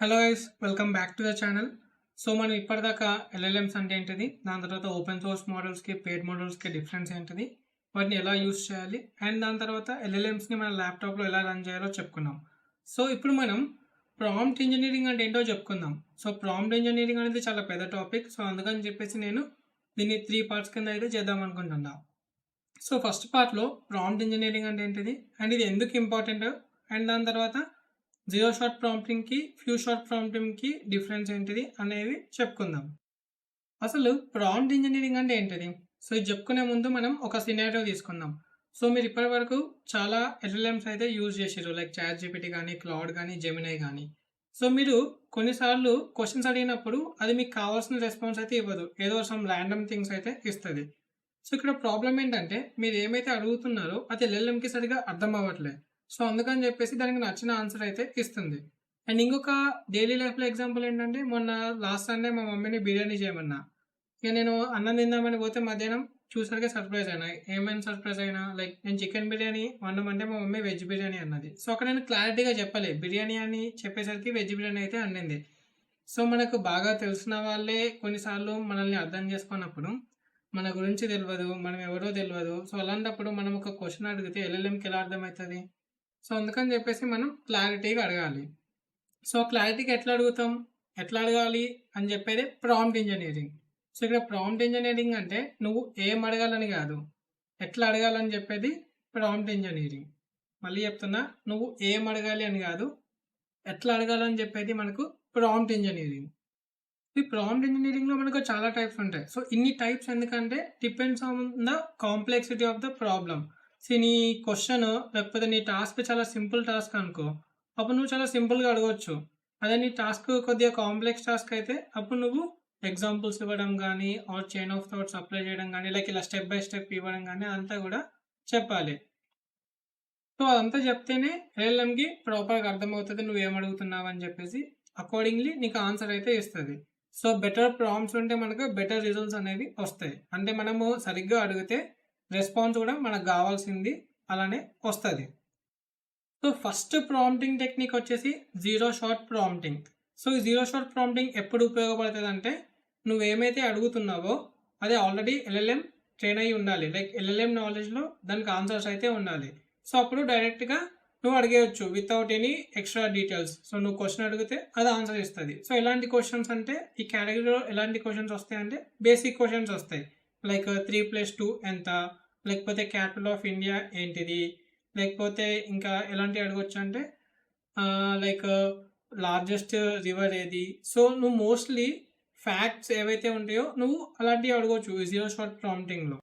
Hello guys, welcome back to the channel. So మనం ఇప్పటిదాకా LLMs అంటే ఏంటిది, దాని తర్వాత ఓపెన్ సోర్స్ మోడల్స్కి పెయిడ్ మోడల్స్కి డిఫరెన్స్ ఏంటిది, వాటిని ఎలా యూస్ చేయాలి, అండ్ దాని తర్వాత ఎల్ఎల్ఎమ్స్ని మన ల్యాప్టాప్లో ఎలా రన్ చేయాలో చెప్పుకున్నాం. సో ఇప్పుడు మనం ప్రాంప్ట్ ఇంజనీరింగ్ అంటే ఏంటో చెప్పుకుందాం. సో ప్రాంప్ట్ ఇంజనీరింగ్ అనేది చాలా పెద్ద టాపిక్. సో అందుకని చెప్పేసి నేను దీన్ని 3 పార్ట్స్ కింద అయితే చేద్దాం అనుకుంటున్నా. సో ఫస్ట్ పార్ట్లో ప్రాంప్ట్ ఇంజనీరింగ్ అంటే ఏంటిది అండ్ ఇది ఎందుకు ఇంపార్టెంట్, అండ్ దాని తర్వాత జీరో షార్ట్ ప్రాంప్టింగ్కి ఫ్యూ షార్ట్ ప్రాంప్టింగ్కి డిఫరెన్స్ ఏంటిది అనేవి చెప్పుకుందాం. అసలు ప్రాంప్ట్ ఇంజనీరింగ్ అంటే ఏంటిది? సో ఇది చెప్పుకునే ముందు మనం ఒక సినారియో తీసుకుందాం. సో మీరు ఇప్పటి వరకు చాలా ఎల్ఎల్ఎమ్స్ అయితే యూజ్ చేసారు, లైక్ చాట్ జీపీటీ కానీ, క్లౌడ్ కానీ, జెమినై కానీ. సో మీరు కొన్నిసార్లు క్వశ్చన్స్ అడిగినప్పుడు అది మీకు కావాల్సిన రెస్పాన్స్ అయితే ఇవ్వదు, ఏదో సమ్ ర్యాండమ్ థింగ్స్ అయితే ఇస్తుంది. సో ఇక్కడ ప్రాబ్లం ఏంటంటే మీరు ఏమైతే అడుగుతున్నారో అది ఎల్ఎల్ఎంకి సరిగా అర్థం అవ్వట్లేదు. సో అందుకని చెప్పేసి దానికి నచ్చిన ఆన్సర్ అయితే ఇస్తుంది. అండ్ ఇంకొక డైలీ లైఫ్లో ఎగ్జాంపుల్ ఏంటంటే, మొన్న లాస్ట్ సండే మా మమ్మీని బిర్యానీ చేయమన్నా. ఇక నేను అన్నం తిందామని పోతే మధ్యాహ్నం చూసరికి సర్ప్రైజ్ అయినా. ఏమైనా సర్ప్రైజ్ అయినా, లైక్ నేను చికెన్ బిర్యానీ వండమంటే మా మమ్మీ వెజ్ బిర్యానీ అన్నది. సో అక్కడ నేను క్లారిటీగా చెప్పలే, బిర్యానీ అని చెప్పేసరికి వెజ్ బిర్యానీ అయితే అన్నింది. సో మనకు బాగా తెలిసిన వాళ్ళే కొన్నిసార్లు మనల్ని అర్థం చేసుకున్నప్పుడు మన గురించి తెలియదు, మనం ఎవరో తెలియదు. సో అలాంటప్పుడు మనం ఒక క్వశ్చన్ అడిగితే ఎల్ఎల్ఎంకి ఎలా అర్థమవుతుంది? సో అందుకని చెప్పేసి మనం క్లారిటీగా అడగాలి. సో క్లారిటీగా ఎట్లా అడుగుతాం, ఎట్లా అడగాలి అని చెప్పేది ప్రాంప్ట్ ఇంజనీరింగ్. సో ఇక్కడ ప్రాంప్ట్ ఇంజనీరింగ్ అంటే నువ్వు ఏం అడగాలని కాదు, ఎట్లా అడగాలని చెప్పేది ప్రాంప్ట్ ఇంజనీరింగ్. మళ్ళీ చెప్తున్నా, నువ్వు ఏం అడగాలి అని కాదు, ఎట్లా అడగాలని చెప్పేది మనకు ప్రాంప్ట్ ఇంజనీరింగ్. ఈ ప్రాంప్ట్ ఇంజనీరింగ్లో మనకు చాలా టైప్స్ ఉంటాయి. సో ఇన్ని టైప్స్ ఎందుకంటే depends on the complexity of the problem. So నీ క్వశ్చన్ లేకపోతే నీ టాస్క్ చాలా సింపుల్ టాస్క్ అనుకో, అప్పుడు నువ్వు చాలా సింపుల్గా అడగవచ్చు. అదే నీ టాస్క్ కొద్దిగా కాంప్లెక్స్ టాస్క్ అయితే అప్పుడు నువ్వు ఎగ్జాంపుల్స్ ఇవ్వడం కానీ, or chain of thoughts apply చేయడం కానీ, లైక్ ఇలా స్టెప్ బై స్టెప్ ఇవ్వడం కానీ అంతా కూడా చెప్పాలి. సో అదంతా చెప్తేనే ఎల్ఎల్ఎంకి ప్రాపర్గా అర్థమవుతుంది నువ్వు ఏం అడుగుతున్నావు అని చెప్పేసి. అకార్డింగ్లీ నీకు ఆన్సర్ అయితే ఇస్తుంది. సో బెటర్ ప్రాంప్ట్స్ ఉంటే మనకు బెటర్ రిజల్ట్స్ అనేవి వస్తాయి. అంటే మనము సరిగ్గా అడిగితే రెస్పాన్స్ కూడా మనకు కావాల్సింది అలానే వస్తుంది. సో ఫస్ట్ ప్రాంప్టింగ్ టెక్నిక్ వచ్చేసి జీరో షార్ట్ ప్రాంప్టింగ్. సో ఈ జీరో షార్ట్ ప్రాంప్టింగ్ ఎప్పుడు ఉపయోగపడుతుంది అంటే, నువ్వేమైతే అడుగుతున్నావో అది ఆల్రెడీ ఎల్ఎల్ఎం ట్రైన్ అయ్యి ఉండాలి, లైక్ ఎల్ఎల్ఎం నాలెడ్జ్లో దానికి ఆన్సర్స్ అయితే ఉండాలి. సో అప్పుడు డైరెక్ట్గా నువ్వు అడిగేయచ్చు without any extra details. So నువ్వు క్వశ్చన్ అడిగితే అది ఆన్సర్ ఇస్తుంది. సో ఎలాంటి క్వశ్చన్స్ అంటే, ఈ కేటగిరీలో ఎలాంటి క్వశ్చన్స్ వస్తాయంటే బేసిక్ క్వశ్చన్స్ వస్తాయి, లైక్ 3+2 ఎంత, లేకపోతే క్యాపిటల్ ఆఫ్ ఇండియా ఏంటిది, లేకపోతే ఇంకా ఎలాంటివి అడగొచ్చు అంటే లైక్ లార్జెస్ట్ రివర్ ఏది. సో నువ్వు మోస్ట్లీ ఫ్యాక్ట్స్ ఏవైతే ఉంటాయో నువ్వు అలాంటివి అడగవచ్చు ఈ జీరో షార్ట్ ప్రాంప్టింగ్లో.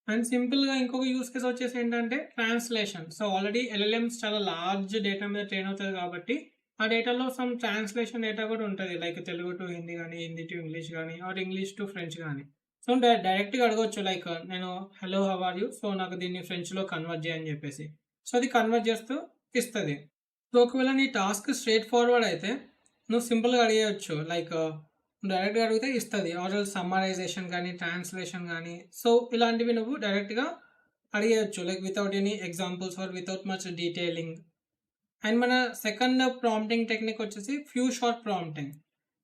అండ్ సింపుల్గా ఇంకొక యూస్ కేస్ వచ్చేసి ఏంటంటే ట్రాన్స్లేషన్. సో ఆల్రెడీ ఎల్ఎల్ఎమ్స్ చాలా లార్జ్ డేటా మీద ట్రైన్ అవుతుంది కాబట్టి ఆ డేటాలో సమ్ ట్రాన్స్లేషన్ డేటా కూడా ఉంటుంది, లైక్ తెలుగు టు హిందీ కానీ, హిందీ టు ఇంగ్లీష్ కానీ, ఆర్ ఇంగ్లీష్ టు ఫ్రెంచ్ కానీ. సో డైరెక్ట్గా అడగవచ్చు, లైక్ నేను hello how are you, so నాకు దీన్ని ఫ్రెంచ్లో కన్వర్ట్ చేయని చెప్పేసి. సో అది కన్వర్ట్ చేస్తూ ఇస్తుంది. సో ఒకవేళ నీ టాస్క్ స్ట్రేట్ ఫార్వర్డ్ అయితే నువ్వు సింపుల్గా అడిగేయచ్చు, లైక్ డైరెక్ట్గా అడిగితే ఇస్తుంది, ఆర్ సమ్మరైజేషన్ కానీ, ట్రాన్స్లేషన్ కానీ. సో ఇలాంటివి నువ్వు డైరెక్ట్గా అడిగేయచ్చు, like without any examples or without much detailing. And మన సెకండ్ ప్రాంప్టింగ్ టెక్నిక్ వచ్చేసి ఫ్యూ షార్ట్ ప్రాంప్టింగ్.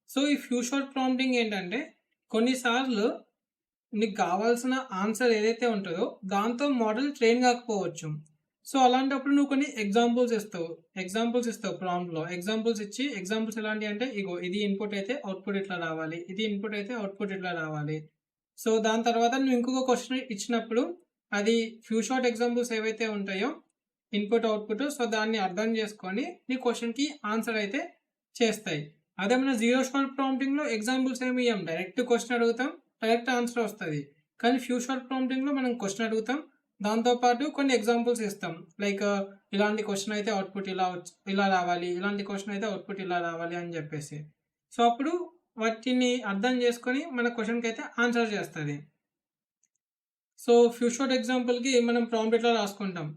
సో ఈ ఫ్యూ షార్ట్ ప్రాంప్టింగ్ ఏంటంటే, కొన్నిసార్లు నీకు కావాల్సిన ఆన్సర్ ఏదైతే ఉంటుందో దాంతో మోడల్ ట్రైన్ కాకపోవచ్చు. సో అలాంటప్పుడు నువ్వు కొన్ని ఎగ్జాంపుల్స్ ఇస్తావు ప్రాంప్ట్లో. ఎగ్జాంపుల్స్ ఇచ్చి, ఎగ్జాంపుల్స్ ఎలాంటి అంటే, ఇగో ఇది ఇన్పుట్ అయితే అవుట్పుట్ ఇట్లా రావాలి, ఇది ఇన్పుట్ అయితే అవుట్పుట్ ఇట్లా రావాలి. సో దాని తర్వాత నువ్వు ఇంకొక క్వశ్చన్ ఇచ్చినప్పుడు అది ఫ్యూ షార్ట్ ఎగ్జాంపుల్స్ ఏవైతే ఉంటాయో ఇన్పుట్ అవుట్పుట్, సో దాన్ని అర్థం చేసుకొని నీ క్వశ్చన్కి ఆన్సర్ అయితే చేస్తాయి. అదే మన జీరో షార్ట్ ప్రాంప్టింగ్లో ఎగ్జాంపుల్స్ ఏమి ఇవ్వం, డైరెక్ట్ క్వశ్చన్ అడుగుతాం, డైరెక్ట్ ఆన్సర్ వస్తుంది. కానీ ఫ్యూ షార్ట్ ప్రాంప్టింగ్లో మనం క్వశ్చన్ అడుగుతాం, దాంతోపాటు కొన్ని ఎగ్జాంపుల్స్ ఇస్తాం, లైక్ ఇలాంటి క్వశ్చన్ అయితే అవుట్పుట్ ఇలా రావాలి, ఇలాంటి క్వశ్చన్ అయితే అవుట్పుట్ ఇలా రావాలి అని చెప్పేసి. సో అప్పుడు వాటిని అర్థం చేసుకొని మన క్వశ్చన్కి అయితే ఆన్సర్ చేస్తుంది. సో ఫ్యూ షార్ట్ ఎగ్జాంపుల్కి మనం ప్రాంప్ట్ ఇట్లా రాసుకుంటాం.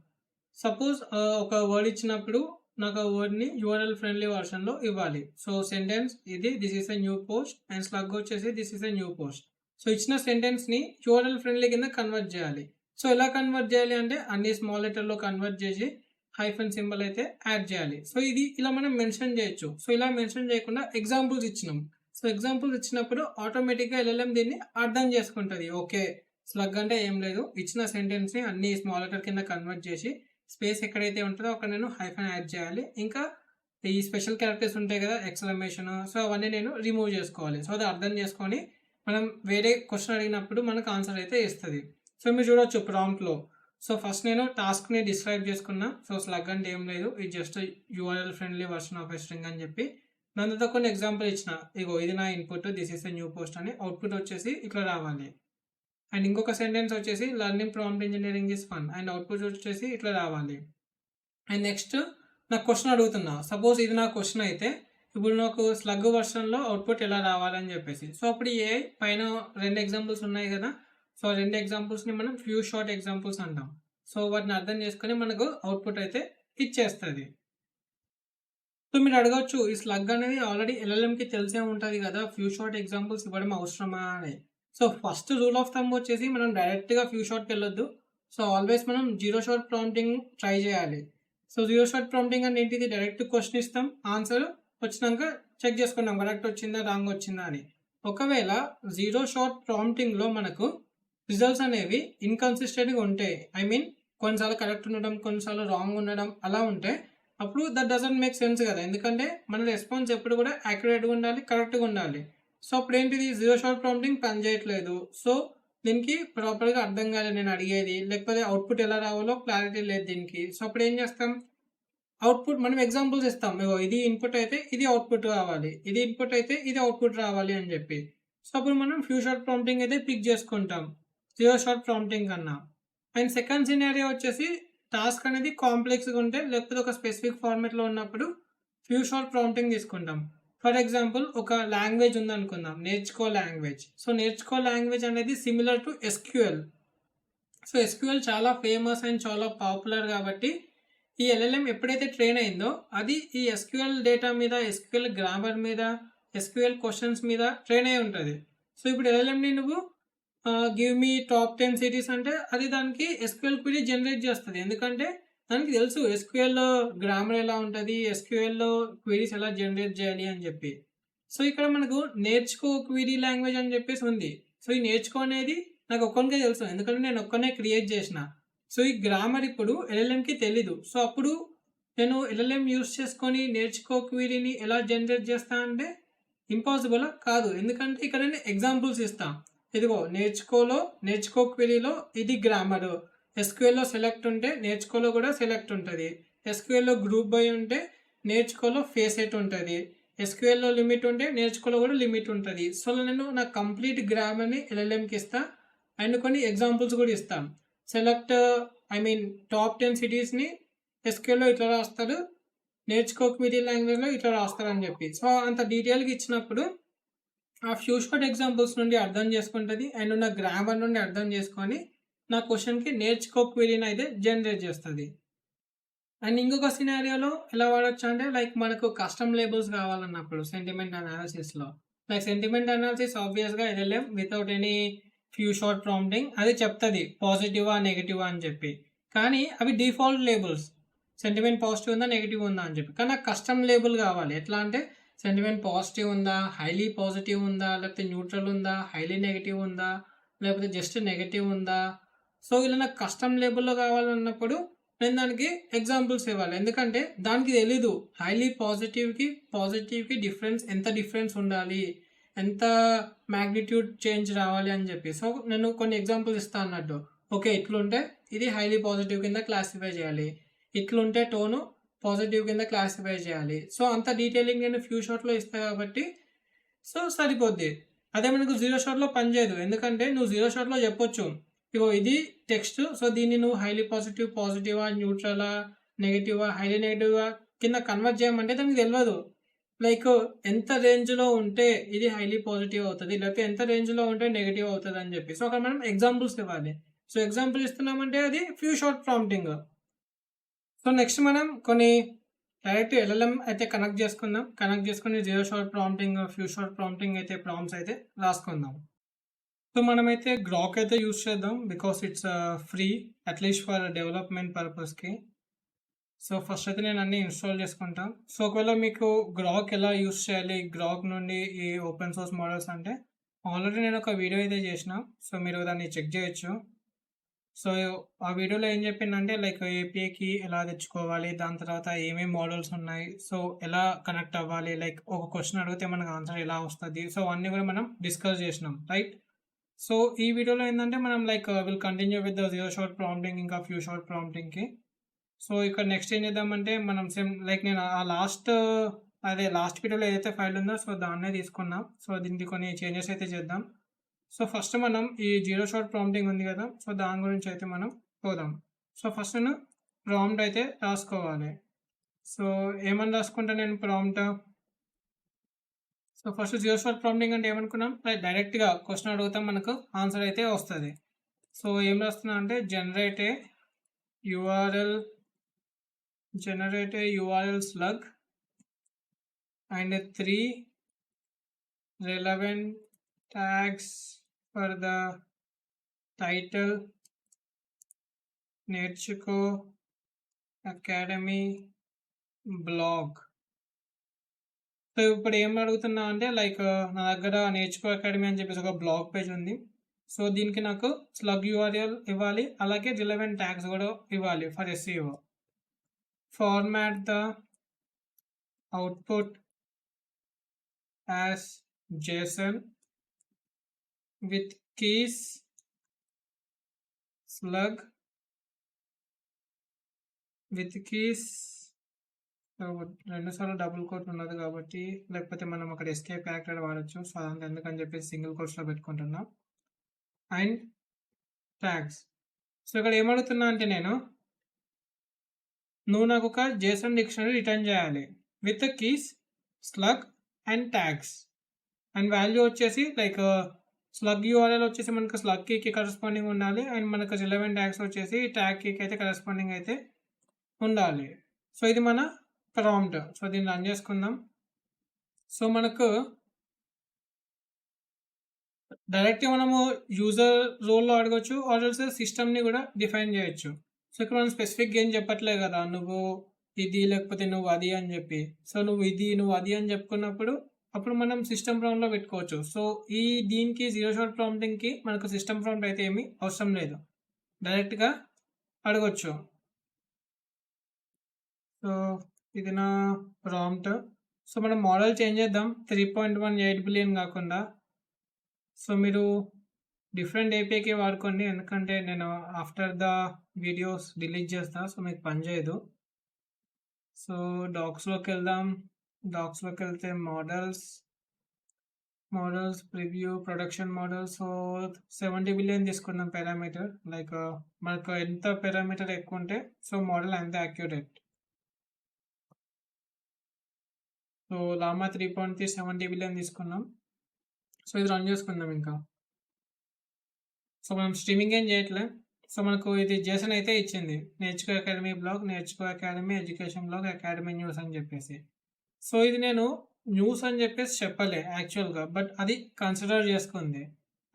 సపోజ్ ఒక వర్డ్ ఇచ్చినప్పుడు నాకు ఆ వర్డ్ని యూఆర్ఎల్ ఫ్రెండ్లీ వర్షన్లో ఇవ్వాలి. సో సెంటెన్స్ ఇది, this is a new post, and slug వచ్చేసి this is a new post. So ఇచ్చిన సెంటెన్స్ని యూఆర్ఎల్ ఫ్రెండ్లీ కింద కన్వర్ట్ చేయాలి. సో ఎలా కన్వర్ట్ చేయాలి అంటే, అన్ని స్మాల్ లెటర్లో కన్వర్ట్ చేసి హైఫన్ సింబల్ అయితే యాడ్ చేయాలి. సో ఇది ఇలా మనం మెన్షన్ చేయొచ్చు. సో ఇలా మెన్షన్ చేయకుండా ఎగ్జాంపుల్స్ ఇచ్చినాం. సో ఎగ్జాంపుల్స్ ఇచ్చినప్పుడు ఆటోమేటిక్‌గా ఎల్ఎల్ఎం దీన్ని అర్థం చేసుకుంటది. ఓకే. స్లగ్ అంటే ఏం లేదు. ఇచ్చిన సెంటెన్స్‌ని అన్ని స్మాల్ లెటర్ కింద కన్వర్ట్ చేసి స్పేస్ ఎక్కడైతే ఉంటదో అక్కడ నేను హైఫన్ యాడ్ చేయాలి. ఇంకా ఈ స్పెషల్ క్యారెక్టర్స్ ఉంటాయి కదా! ఎక్స్‌క్లమేషన్ సో అవన్నీ నేను రిమూవ్ చేసుకోవాలి. సో అది అర్థం చేసుకొని మనం వేరే క్వెషన్ అడిగినప్పుడు మనకు ఆన్సర్ అయితే ఇస్తది. సో మీరు చూడొచ్చు ప్రాంప్ట్‌లో. సో ఫస్ట్ నేను టాస్క్‌ని డిస్క్రైబ్ చేసుకున్నా. సో స్లగ్ అంటే ఏం లేదు. ఇది just URL friendly version of a string అని చెప్పి దాని తర్వాత కొన్ని ఎగ్జాంపుల్ ఇచ్చిన. ఇగో ఇది నా input. This is a new post అని అవుట్‌పుట్ వచ్చేసి ఇట్లా రావాలి. అండ్ ఇంకొక సెంటెన్స్ వచ్చేసి learning prompt engineering is fun and output వచ్చేసి ఇట్లా రావాలి. అండ్ నెక్స్ట్ నాకు క్వెషన్ అడుగుతున్నా. సపోజ్ ఇది నా క్వెషన్ అయితే ఇప్పుడు నాకు స్లగ్ వర్షన్‌లో అవుట్‌పుట్ ఎలా రావాలని చెప్పేసి. సో అప్పుడు ఏఐ పైన 2 ఎగ్జాంపుల్స్ ఉన్నాయి కదా! సో 2 ఎగ్జాంపుల్స్‌ని మనం ఫ్యూ షార్ట్ ఎగ్జాంపుల్స్ అంటాం. సో వాటిని అర్థం చేసుకొని మనకు అవుట్‌పుట్ అయితే ఇచ్చేస్తది. సో మీరు అడగొచ్చు ఈ స్లగ్ అనేది ఆల్రెడీ ఎల్ఎల్ఎంకి తెలిసే ఉంటది కదా! ఫ్యూ షార్ట్ ఎగ్జాంపుల్స్ ఇవ్వడం అవసరమా అని. So first rule of thumb వచ్చేసి మనం డైరెక్ట్‌గా ఫ్యూ షాట్‌కెళ్ళొద్దు. సో ఆల్వేస్ మనం జీరో షాట్ ప్రాంప్టింగ్ ట్రై చేయాలి. సో జీరో షాట్ ప్రాంప్టింగ్ అంటే ఏంటిది? డైరెక్ట్ క్వెషన్ ఇస్తాం. ఆన్సర్ వచ్చినంక చెక్ చేసుకుంటాం కరెక్ట్ వచ్చిందా? రాంగ్ వచ్చిందా అని. ఒకవేళ జీరో షాట్ ప్రాంప్టింగ్‌లో మనకు రిజల్ట్స్ అనేవి ఇన్‌కన్సిస్టెంట్‌గా ఉంటాయి. ఐ మీన్ కొన్నిసార్లు కరెక్ట్ ఉండడం, కొన్నిసార్లు రాంగ్ ఉండడం అలా ఉంటే అప్పుడు దట్ డజంట్ మేక్ సెన్స్ కదా! ఎందుకంటే మన రెస్పాన్స్ ఎప్పుడు కూడా యాక్యురేట్‌గా ఉండాలి, కరెక్ట్‌గా ఉండాలి. సో అప్పుడేంటిది జీరో షాట్ ప్రాంప్టింగ్ పనిచేయట్లేదు. సో దీనికి ప్రాపర్‌గా అర్థం కాలేదు నేను అడిగేది. లేకపోతే అవుట్‌పుట్ ఎలా రావాలో క్లారిటీ లేదు దీనికి. సో అప్పుడేం చేస్తాం? అవుట్‌పుట్ మనం ఎగ్జాంపుల్స్ ఇస్తాం. ఇగో ఇది ఇన్‌పుట్ అయితే ఇది అవుట్‌పుట్ రావాలి. ఇది ఇన్‌పుట్ అయితే ఇది అవుట్‌పుట్ రావాలి అని చెప్పి. సో అప్పుడు మనం ఫ్యూ షాట్ ప్రాంప్టింగ్ అయితే పిక్ చేసుకుంటాం. జీరో షాట్ ప్రాంప్టింగ్ కన్నా. అండ్ సెకండ్ సినారియో వచ్చేసి టాస్క్ అనేది కాంప్లెక్స్‌గా ఉంటే లేకపోతే ఒక స్పెసిఫిక్ ఫార్మాట్‌లో ఉన్నప్పుడు ఫ్యూ షాట్ ప్రాంప్టింగ్ తీసుకుంటాం. ఫర్ ఎగ్జాంపుల్ ఒక లాంగ్వేజ్ ఉందనుకుందాం. నేర్చుకో లాంగ్వేజ్. సో నేర్చుకో లాంగ్వేజ్ అనేది similar to SQL. So SQL చాలా ఫేమస్ అండ్ చాలా పాపులర్ కాబట్టి ఈ ఎల్ఎల్ఎం ఎప్పుడైతే ట్రైన్ అయిందో అది ఈ ఎస్‌క్యూఎల్ డేటా మీద, ఎస్‌క్యూఎల్ గ్రామర్ మీద, ఎస్‌క్యూఎల్ క్వెషన్స్ మీద ట్రైన్ అయ్యి ఉంటది. సో ఇప్పుడు ఎల్ఎల్ఎంని నువ్వు గివ్ మీ టాప్ 10 సిటీస్ అంటే అది దానికి ఎస్‌క్యూఎల్ క్వెరీ జనరేట్ చేస్తది. ఎందుకంటే దానికి తెలుసు ఎస్‌క్యూఎల్‌లో గ్రామర్ ఎలా ఉంటది, ఎస్‌క్యూఎల్‌లో క్వెరీస్ ఎలా జనరేట్ చేయాలి అని చెప్పి. సో ఇక్కడ మనకు నేర్చుకో క్వెరీ లాంగ్వేజ్ అని చెప్పేసి ఉంది. సో ఈ నేర్చుకో అనేది నాకు ఒక్కనికే తెలుసు. ఎందుకంటే నేను ఒక్కనే క్రియేట్ చేసిన. సో ఈ గ్రామర్ ఇప్పుడు ఎల్ఎల్ఎంకి తెలీదు. సో అప్పుడు నేను ఎల్ఎల్ఎం యూజ్ చేసుకొని నేర్చుకో క్వెరీని ఎలా జనరేట్ చేస్తా అంటే ఇంపాసిబుల్ కాదు. ఎందుకంటే ఇక్కడ నేను ఎగ్జాంపుల్స్ ఇస్తా. ఇదిగో నేర్చుకో క్వెరీలో ఇది గ్రామర్. ఎస్‌క్యూఎల్‌లో సెలెక్ట్ ఉంటే నేర్చుకోలో కూడా సెలెక్ట్ ఉంటది. ఎస్‌క్యూఎల్‌లో గ్రూప్ బై ఉంటే నేర్చుకోలో ఫేసెట్ ఉంటది. ఎస్‌క్యూఎల్‌లో లిమిట్ ఉంటే నేర్చుకోలో కూడా లిమిట్ ఉంటది. సో నేను నా కంప్లీట్ గ్రామర్‌ని ఎల్ఎల్ఎంకి ఇస్తా. అండ్ కొన్ని ఎగ్జాంపుల్స్ కూడా ఇస్తాం. సెలెక్ట్ ఐ మీన్ టాప్ 10 సిటీస్‌ని ఎస్‌క్యూఎల్‌లో ఇట్లా రాస్తారు. నేర్చుకో క్వెరీ లాంగ్వేజ్‌లో ఇట్లా రాస్తారని చెప్పి. సో అంత డీటెయిల్‌గా ఇచ్చినప్పుడు ఆ ఫ్యూ షార్ట్ ఎగ్జాంపుల్స్ నుండి అర్థం చేసుకుంటది. అండ్ నా గ్రామర్ నుండి అర్థం చేసుకొని నా క్వెషన్‌కి నేర్చుకో క్వెరీని అయితే జనరేట్ చేస్తది. అండ్ ఇంకొక సినారియోలో ఎలా వాడొచ్చు అంటే లైక్ మనకు కస్టమ్ లేబుల్స్ కావాలన్నప్పుడు సెంటిమెంట్ అనాలిసిస్‌లో. లైక్ సెంటిమెంట్ అనాలిసిస్ ఆబ్వియస్‌గా LLM without any few shot prompting అది చెప్తది పాజిటివా, నెగెటివా అని చెప్పి. కానీ అవి డిఫాల్ట్ లేబుల్స్. సెంటిమెంట్ పాజిటివ్ ఉందా, నెగెటివ్ ఉందా అని చెప్పి. కానీ నాకు కస్టమ్ లేబుల్ కావాలి. ఎట్లా అంటే సెంటిమెంట్ పాజిటివ్ ఉందా, హైలీ పాజిటివ్ ఉందా, లేకపోతే న్యూట్రల్ ఉందా, హైలీ నెగెటివ్ ఉందా, లేకపోతే జస్ట్ నెగెటివ్ ఉందా. సో ఇలా నాకు కస్టమ్ లేబుల్‌లో కావాలన్నప్పుడు నేను దానికి ఎగ్జాంపుల్స్ ఇవ్వాలి. ఎందుకంటే దానికి తెలీదు హైలీ పాజిటివ్‌కి ఎంత డిఫరెన్స్ ఉండాలి, ఎంత మాగ్నిట్యూడ్ చేంజ్ రావాలి అని చెప్పి. సో నేను కొన్ని ఎగ్జాంపుల్స్ ఇస్తా అన్నట్టు. ఓకే. ఇట్లుంటే ఇది హైలీ పాజిటివ్ కింద క్లాసిఫై చేయాలి. ఇట్లుంటే టోను పాజిటివ్ కింద క్లాసిఫై చేయాలి. సో అంత డీటెయిలింగ్ నేను ఫ్యూ షాట్‌లో ఇస్తా కాబట్టి సో సరిపోద్ది. అదే మనకు జీరో షాట్‌లో పనిచేయదు. ఎందుకంటే నువ్వు జీరో షాట్‌లో చెప్పొచ్చు. ఇగో ఇది టెక్స్ట్. సో దీన్ని నువ్వు హైలీ పాజిటివా, న్యూట్రలా, నెగెటివా, హైలీ నెగెటివా కింద కన్వర్ట్ చేయమంటే దానికి తెలవదు. లైక్ ఎంత రేంజ్‌లో ఉంటే ఇది హైలీ పాజిటివ్ అవుతది. లేకపోతే ఎంత రేంజ్‌లో ఉంటే నెగెటివ్ అవుతదని చెప్పి. సో అక్కడ మనం ఎగ్జాంపుల్స్ ఇవ్వాలి. సో ఎగ్జాంపుల్ ఇస్తున్నామంటే అది few shot prompting. So next మనం కొన్ని డైరెక్ట్ ఎల్ఎల్ఎం అయితే కనెక్ట్ చేసుకుందాం. కనెక్ట్ చేసుకొని zero shot prompting, few shot prompting అయితే ప్రాంప్ట్స్ అయితే రాసుకుందాం. సో మనమైతే గ్రాక్ అయితే యూజ్ చేద్దాం. Because it's free at least for development పర్పస్‌కి. సో ఫస్ట్ అయితే నేను అన్నీ ఇన్స్టాల్ చేసుకుంటా. సో ఒకవేళ మీకు గ్రాక్ ఎలా యూజ్ చేయాలి, గ్రాక్ నుండి ఈ ఓపెన్ సోర్స్ మోడల్స్ అంటే ఆల్రెడీ నేను ఒక వీడియో అయితే చేసిన. సో మీరు దాన్ని చెక్ చేయొచ్చు. సో ఆ వీడియోలో ఏం చెప్పిందంటే లైక్ ఏపీఐకి ఎలా తెచ్చుకోవాలి, దాని తర్వాత ఏమేమి మోడల్స్ ఉన్నాయి, సో ఎలా కనెక్ట్ అవ్వాలి, లైక్ ఒక క్వశ్చన్ అడిగితే మనకు ఆన్సర్ ఎలా వస్తుంది, సో అన్నీ కూడా మనం డిస్కస్ చేసినాం, రైట్? సో ఈ వీడియోలో ఏంటంటే మనం like will continue with the zero shot prompting ఇంకా ఫ్యూ షార్ట్ ప్రాంప్టింగ్కి. సో ఇక్కడ నెక్స్ట్ ఏం చేద్దామంటే మనం సేమ్ లైక్ నేను ఆ లాస్ట్ వీడియోలో ఏదైతే ఫైల్ ఉందో సో దాన్నే తీసుకున్నాం. సో దీనికి కొన్ని చేంజెస్ అయితే చేద్దాం. సో ఫస్ట్ మనం ఈ జీరో షార్ట్ ప్రాంప్టింగ్ ఉంది కదా, సో దాని గురించి అయితే మనం పోదాం. సో ఫస్ట్ నేను ప్రాంప్ట్ అయితే రాసుకోవాలి. సో ఏమని రాసుకుంటా నేను prompt? So first zero shot prompting అంటే ఏమనుకున్నాం, డైరెక్ట్గా క్వశ్చన్ అడుగుతాం, మనకు ఆన్సర్ అయితే వస్తుంది. సో ఏం రాస్తున్నా అంటే generate a URL slug and 3 relevant tags for the title నేర్చుకో అకాడమీ బ్లాగ్. సో ఇప్పుడు ఏం అడుగుతున్నా అంటే లైక్ నా దగ్గర నేర్చుకో అకాడమీ అని చెప్పేసి ఒక బ్లాగ్ పేజ్ ఉంది. సో దీనికి నాకు స్లగ్ URL ఇవ్వాలి, అలాగే రిలవెంట్ ట్యాగ్స్ కూడా ఇవ్వాలి for SEO. Format the output as JSON with keys slug with keys. So రెండుసార్లు డబుల్ కోట్ ఉన్నది కాబట్టి, లేకపోతే మనం అక్కడ ఎస్కేప్ క్యారెక్టర్ వాడచ్చు. సో అదంతా ఎందుకని చెప్పేసి సింగిల్ కోట్స్లో పెట్టుకుంటున్నా. And tags. సో ఇక్కడ ఏమడుగుతున్నా అంటే నేను, నువ్వు నాకు ఒక జేసన్ డిక్షనరీ రిటర్న్ చేయాలి with keys slug and tags. And value వచ్చేసి లైక్ స్లగ్ URL వచ్చేసి మనకు స్లగ్ కీకి కరెస్పాండింగ్ ఉండాలి, అండ్ మనకు రిలవెంట్ ట్యాగ్స్ వచ్చేసి ట్యాగ్ కీకి అయితే కరెస్పాండింగ్ అయితే ఉండాలి. సో ఇది మన ప్రాంప్ట్. సో దీన్ని రన్ చేసుకుందాం. సో మనకు డైరెక్ట్గా మనము యూజర్ రోల్లో అడగచ్చు, ఆర్ఎల్స్ సిస్టమ్ని కూడా డిఫైన్ చేయొచ్చు. సో ఇక్కడ మనం స్పెసిఫిక్గా ఏం చెప్పట్లేదు కదా, నువ్వు ఇది లేకపోతే నువ్వు అది అని చెప్పి. సో నువ్వు ఇది నువ్వు అది అని చెప్పుకున్నప్పుడు అప్పుడు మనం సిస్టమ్ ప్రాంప్ట్లో పెట్టుకోవచ్చు. సో దీనికి జీరో షార్ట్ ప్రాంప్టింగ్కి మనకు సిస్టమ్ ప్రాంప్ట్ అయితే ఏమీ అవసరం లేదు, డైరెక్ట్గా అడగచ్చు. సో ఇది నా ప్రాంప్ట్. సో మనం మోడల్ చేంజ్ చేద్దాం, 3.18 బిలియన్ కాకుండా. సో మీరు డిఫరెంట్ ఏపీఐకి వాడుకోండి, ఎందుకంటే నేను ఆఫ్టర్ ద వీడియోస్ డిలీట్ చేస్తా, సో మీకు పని చేయదు. సో డాక్స్లోకి వెళ్దాం. డాక్స్లోకి వెళ్తే models preview production model. So 70 billion తీసుకున్నాం పారామీటర్. లైక్ మనకు ఎంత పారామీటర్ ఎక్కువ ఉంటే సో మోడల్ అంత యాక్యురేట్. సో లామా 3.3 70 బిలియన్ తీసుకున్నాం. సో ఇది రన్ చేసుకుందాం ఇంకా. సో మనం స్ట్రీమింగ్ ఏం చేయట్లే. సో మనకు ఇది జేసన్ అయితే ఇచ్చింది, నేర్చుకో అకాడమీ బ్లాగ్, నేర్చుకో academy education blog, academy news అని చెప్పేసి. సో ఇది నేను న్యూస్ అని చెప్పేసి చెప్పలే యాక్చువల్గా, బట్ అది కన్సిడర్ చేసుకుంది.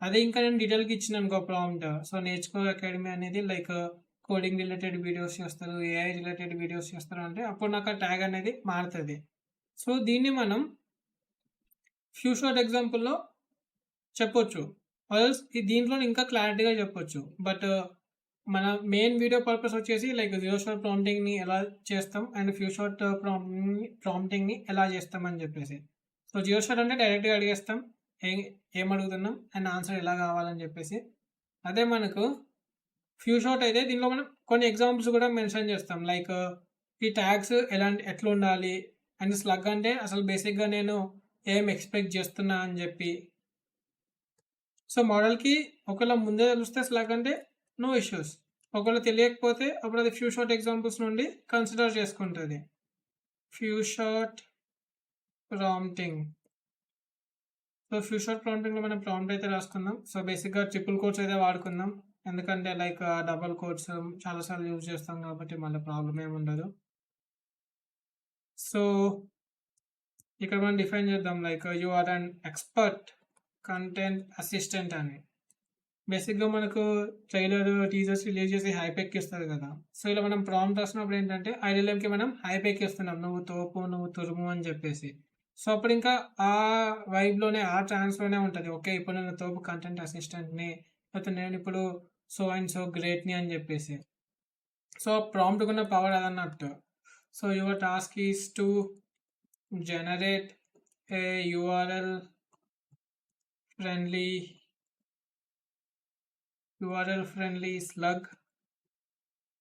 అదే ఇంకా నేను డీటెయిల్గా ఇచ్చిన అనుకో ప్రాంప్ట్, సో నేర్చుకో అకాడమీ అనేది లైక్ కోడింగ్ రిలేటెడ్ వీడియోస్ చేస్తారు, AI రిలేటెడ్ వీడియోస్ చేస్తారు అంటే అప్పుడు నాకు ఆ ట్యాగ్ అనేది మారుతుంది. సో దీన్ని మనం ఫ్యూ షార్ట్ ఎగ్జాంపుల్లో చెప్పొచ్చు, ఆల్స్ దీంట్లో ఇంకా క్లారిటీగా చెప్పొచ్చు. బట్ మన మెయిన్ వీడియో పర్పస్ వచ్చేసి లైక్ జీరో షార్ట్ ప్రాంప్టింగ్ని ఎలా చేస్తాం అండ్ ఫ్యూ షార్ట్ ప్రాంప్టింగ్ని ఎలా చేస్తాం అని చెప్పేసి. సో జీరో షార్ట్ అంటే డైరెక్ట్గా అడిగేస్తాం ఏం అడుగుతున్నాం అండ్ ఆన్సర్ ఎలా కావాలని చెప్పేసి. అదే మనకు ఫ్యూ షార్ట్ అయితే దీనిలో మనం కొన్ని ఎగ్జాంపుల్స్ కూడా మెన్షన్ చేస్తాం, లైక్ ఈ ట్యాగ్స్ ఎట్లా ఉండాలి, అండ్ స్లగ్ అంటే అసలు బేసిక్గా నేను ఏం ఎక్స్పెక్ట్ చేస్తున్నా అని చెప్పి. సో మోడల్కి ఒకవేళ ముందే తెలిస్తే స్లగ్ అంటే నో ఇష్యూస్, ఒకవేళ తెలియకపోతే అప్పుడు అది ఫ్యూ షార్ట్ ఎగ్జాంపుల్స్ నుండి కన్సిడర్ చేసుకుంటుంది. Few shot prompting. So few shot ప్రాంప్టింగ్లో మనం ప్రాంప్ట్ అయితే రాసుకుందాం. సో బేసిక్గా ట్రిపుల్ కోట్స్ అయితే వాడుకుందాం, ఎందుకంటే లైక్ డబల్ కోట్స్ చాలాసార్లు యూజ్ చేస్తాం కాబట్టి మళ్ళీ ప్రాబ్లం ఏమి ఉండదు. సో ఇక్కడ మనం డిఫైన్ చేద్దాం like you are an expert content assistant అని. బేసిక్‌గా మనకు ట్రైలర్, టీజర్స్ రిలీజ్ చేసి హైప్ ఎక్కిస్తది కదా! సో, ఇలా మనం ప్రాంప్ట్ రాసినప్పుడు ఏంటంటే, ఐఎల్ఎంకి మనం హైప్ ఎక్కిస్తున్నాం. నువ్వు తోపు, నువ్వు తురుము అని చెప్పేసి. సో, అప్పుడింకా ఆ వైబ్‌లోనే, ఆ ట్రాన్స్‌లోనే ఉంటది. ఓకే. ఇప్పుడు నేను తోపు కంటెంట్ అసిస్టెంట్‌ని, లేకపోతే నేనిప్పుడు సో అండ్ సో గ్రేట్‌ని అని చెప్పేసి. సో, ప్రాంప్ట్‌కున్న పవర్ అదన్నట్టు. So, your task is to generate a URL friendly slug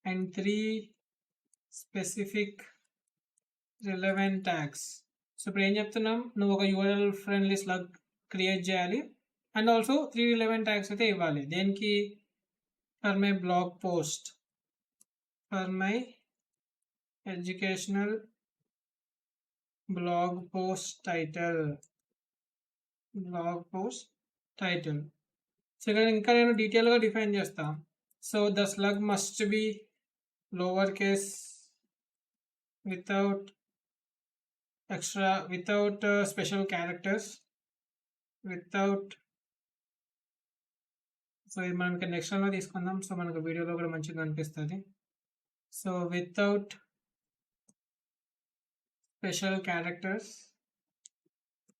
and 3 specific relevant tags. So ఇప్పుడు ఏం చెప్తున్నాం, నువ్వు ఒక యూఆర్ఎల్ ఫ్రెండ్లీ స్లగ్ క్రియేట్ చేయాలి అండ్ ఆల్సో 3 రిలవెంట్ ట్యాగ్స్ అయితే ఇవ్వాలి. దేనికి? For my blog post, for my educational blog post title, so ఇక్కడ ఇంకా నేను డీటెయిల్గా డిఫైన్ చేస్తా. So the slug must be lower case without special characters, without. So ఇది మనం ఇక్కడ నెక్స్ట్ లో తీసుకుందాం. సో మనకు వీడియోలో కూడా మంచిగా కనిపిస్తుంది. So without special characters,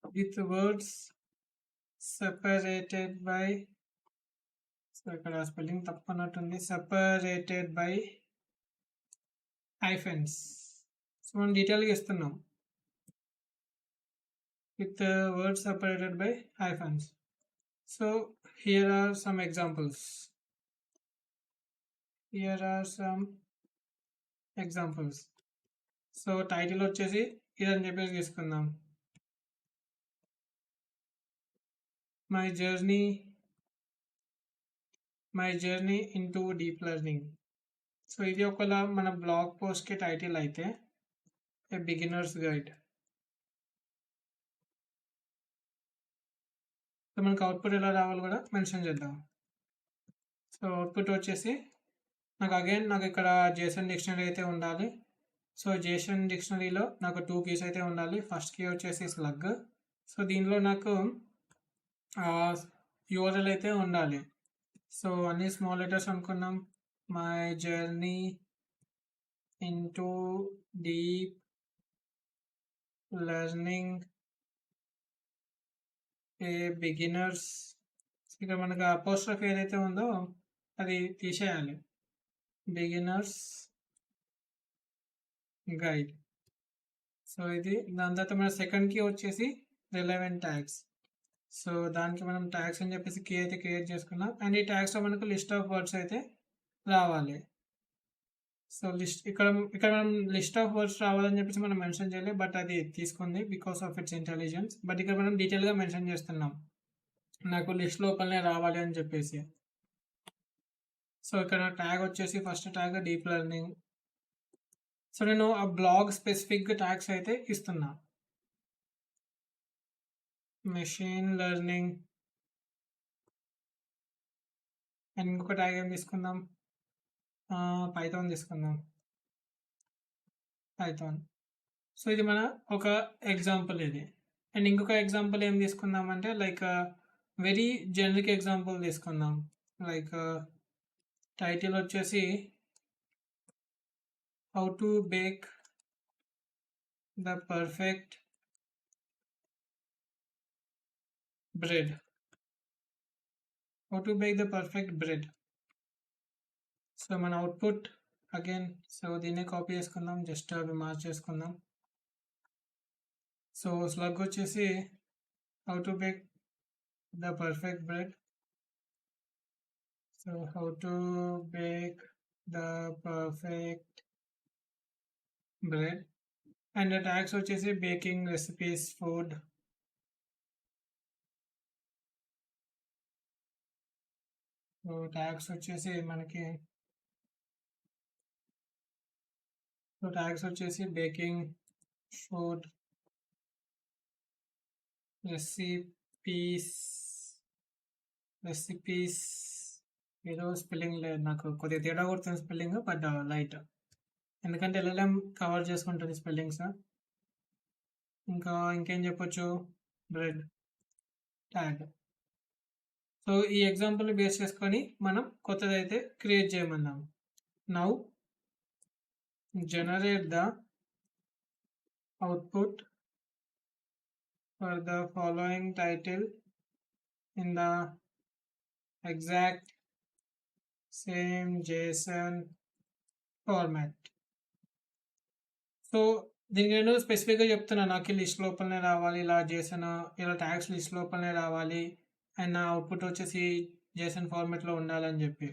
with words separated by, so ఇక్కడ స్పెల్లింగ్ తప్పనట్టుంది, సెపరేటెడ్ బై హైఫెన్స్. సో మనం డీటెయిల్గా ఇస్తున్నాం, with words separated by hyphens. So here are some examples. So title వచ్చేసి ఇదని చెప్పేసి తీసుకుందాం, my journey into deep learning. So ఇది ఒకవేళ మన బ్లాగ్ పోస్ట్కి టైటిల్ అయితే ఏ బిగినర్స్ గైడ్. సో మనకు అవుట్పుట్ ఎలా రావాలి కూడా మెన్షన్ చేద్దాం. సో అవుట్పుట్ వచ్చేసి నాకు ఇక్కడ జేసన్ డిక్షనరీ అయితే ఉండాలి. సో జేసన్ డిక్షనరీలో నాకు 2 కీస్ అయితే ఉండాలి. ఫస్ట్ కీ వచ్చేసి స్లగ్. సో దీనిలో నాకు యూఆర్ఎల్ అయితే ఉండాలి. సో అన్ని స్మాల్ లెటర్స్ అనుకున్నాం. My journey into deep learning A beginners. ఇక్కడ మనకు అపోస్ట్రఫీ ఏదైతే ఉందో అది తీసేయాలి, బిగినర్స్ గైడ్. సో ఇది దాని తర్వాత మన సెకండ్ కీ వచ్చేసి రిలవెంట్ ట్యాగ్స్. సో దానికి మనం ట్యాగ్స్ అని చెప్పేసి కీ అయితే క్రియేట్ చేసుకున్నాం. అండ్ ఈ ట్యాగ్స్లో మనకు లిస్ట్ ఆఫ్ వర్డ్స్ అయితే రావాలి. సో ఇక్కడ మనం లిస్ట్ ఆఫ్ వర్డ్స్ రావాలని చెప్పేసి మనం మెన్షన్ చేయలేదు, బట్ అది తీసుకుంది because of it's intelligence. But ఇక్కడ మనం డీటెయిల్గా మెన్షన్ చేస్తున్నాం, నాకు లిస్ట్ లోపలనే రావాలి అని చెప్పేసి. సో ఇక్కడ ట్యాగ్ వచ్చేసి first tag deep learning. So నేను ఆ బ్లాగ్ స్పెసిఫిక్ ట్యాగ్స్ అయితే ఇస్తున్నా, మెషిన్ లెర్నింగ్. అండ్ ఇంకొక ట్యాగ్ ఏం తీసుకుందాం, పైథాన్ తీసుకుందాం, పైథాన్. సో ఇది మన ఒక ఎగ్జాంపుల్ ఇది. అండ్ ఇంకొక ఎగ్జాంపుల్ ఏం తీసుకుందాం అంటే లైక్ వెరీ జనరిక్ ఎగ్జాంపుల్ తీసుకుందాం. లైక్ టైటిల్ వచ్చేసి how to bake the perfect bread. So మన అవుట్పుట్ అగైన్, సో దీన్నే కాపీ చేసుకుందాం, జస్ట్ అవి మార్క్ చేసుకుందాం. సో స్లగ్ వచ్చేసి how to bake the perfect bread. So how to bake the perfect bread. And tags వచ్చేసి baking recipes, food. So tags వచ్చేసి మనకి baking, food, recipes. ఏదో spelling లేదు, నాకు కొద్దిగా తేడా కొడుతుంది స్పెల్లింగ్, బట్ లైట్, ఎందుకంటే ఎల్ఎల్ఎం కవర్ చేసుకుంటుంది స్పెల్లింగ్స్. ఇంకేం చెప్పొచ్చు, బ్రెడ్ ట్యాగ్. సో ఈ ఎగ్జాంపుల్ని బేస్ చేసుకొని మనం కొత్తదైతే క్రియేట్ చేయమన్నాము. Now generate the output for the following title in the exact same JSON format. So దీనికి నేను స్పెసిఫిక్గా చెప్తున్నా, నాకు లిస్ట్ లోపలనే రావాలి, ఇలా JSON ఇలా ట్యాగ్స్ లిస్ట్ లోపలనే రావాలి అండ్ నా అవుట్పుట్ వచ్చేసి JSON ఫార్మాట్లో ఉండాలని చెప్పి.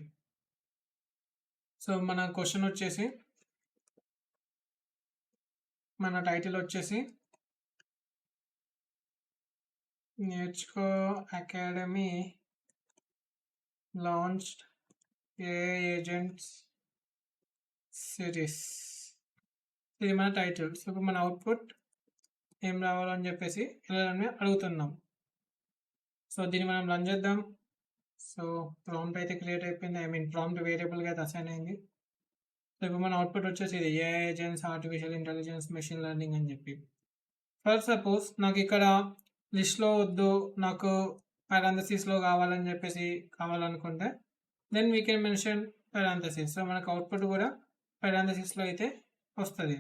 సో మన క్వశ్చన్ వచ్చేసి, మన టైటిల్ వచ్చేసి నేర్చుకో academy launched AI agents series. ఇది మన టైటిల్. సో ఇప్పుడు మన అవుట్పుట్ ఏం రావాలని చెప్పేసి ఇలా అడుగుతున్నాం. సో దీన్ని మనం రన్ చేద్దాం. సో ప్రాంప్ట్ అయితే క్రియేట్ అయిపోయింది, ఐ మీన్ ప్రాంప్ట్ వేరియబుల్గా అయితే అసైన్ అయింది. సో ఇప్పుడు మన అవుట్పుట్ వచ్చేసి ఇది AI agents, artificial intelligence, machine learning అని చెప్పి. ఫర్ సపోజ్ నాకు ఇక్కడ లిస్ట్లో వద్దు, నాకు పారాంథసిస్లో కావాలని చెప్పేసి కావాలనుకుంటే then we can mention parenthesis. So మనకు అవుట్పుట్ కూడా పారాంథసిస్లో అయితే వస్తుంది.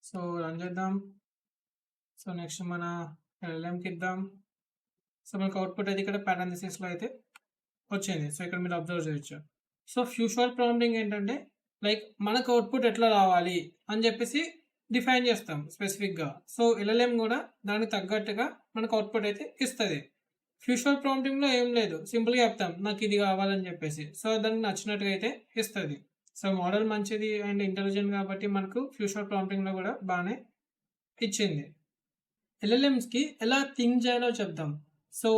సో రన్ చేద్దాం. సో నెక్స్ట్ మన LLMకి ఇద్దాం. సో మనకు అవుట్పుట్ అయితే ఇక్కడ పారాంథసిస్లో అయితే వచ్చింది. సో ఇక్కడ మీరు అబ్జర్వ్ చేయొచ్చు. సో ఫ్యూచర్ ప్రాంప్టింగ్ ఏంటంటే లైక్ మనకు అవుట్పుట్ ఎట్లా రావాలి అని చెప్పేసి డిఫైన్ చేస్తాం స్పెసిఫిక్గా. సో LLM కూడా దానికి తగ్గట్టుగా మనకు అవుట్పుట్ అయితే ఇస్తుంది. ఫ్యూచర్ ప్రాంప్టింగ్లో ఏం లేదు, సింపుల్గా చెప్తాం నాకు ఇది కావాలని చెప్పేసి. సో దానికి నచ్చినట్టుగా అయితే ఇస్తుంది. సో మోడల్ మంచిది అండ్ ఇంటెలిజెంట్ కాబట్టి మనకు ఫ్యూచర్ ప్రాంప్టింగ్లో కూడా బాగానే ఇచ్చింది. LLMస్కి ఎలా థింక్ చేయాలో చెప్దాం. సో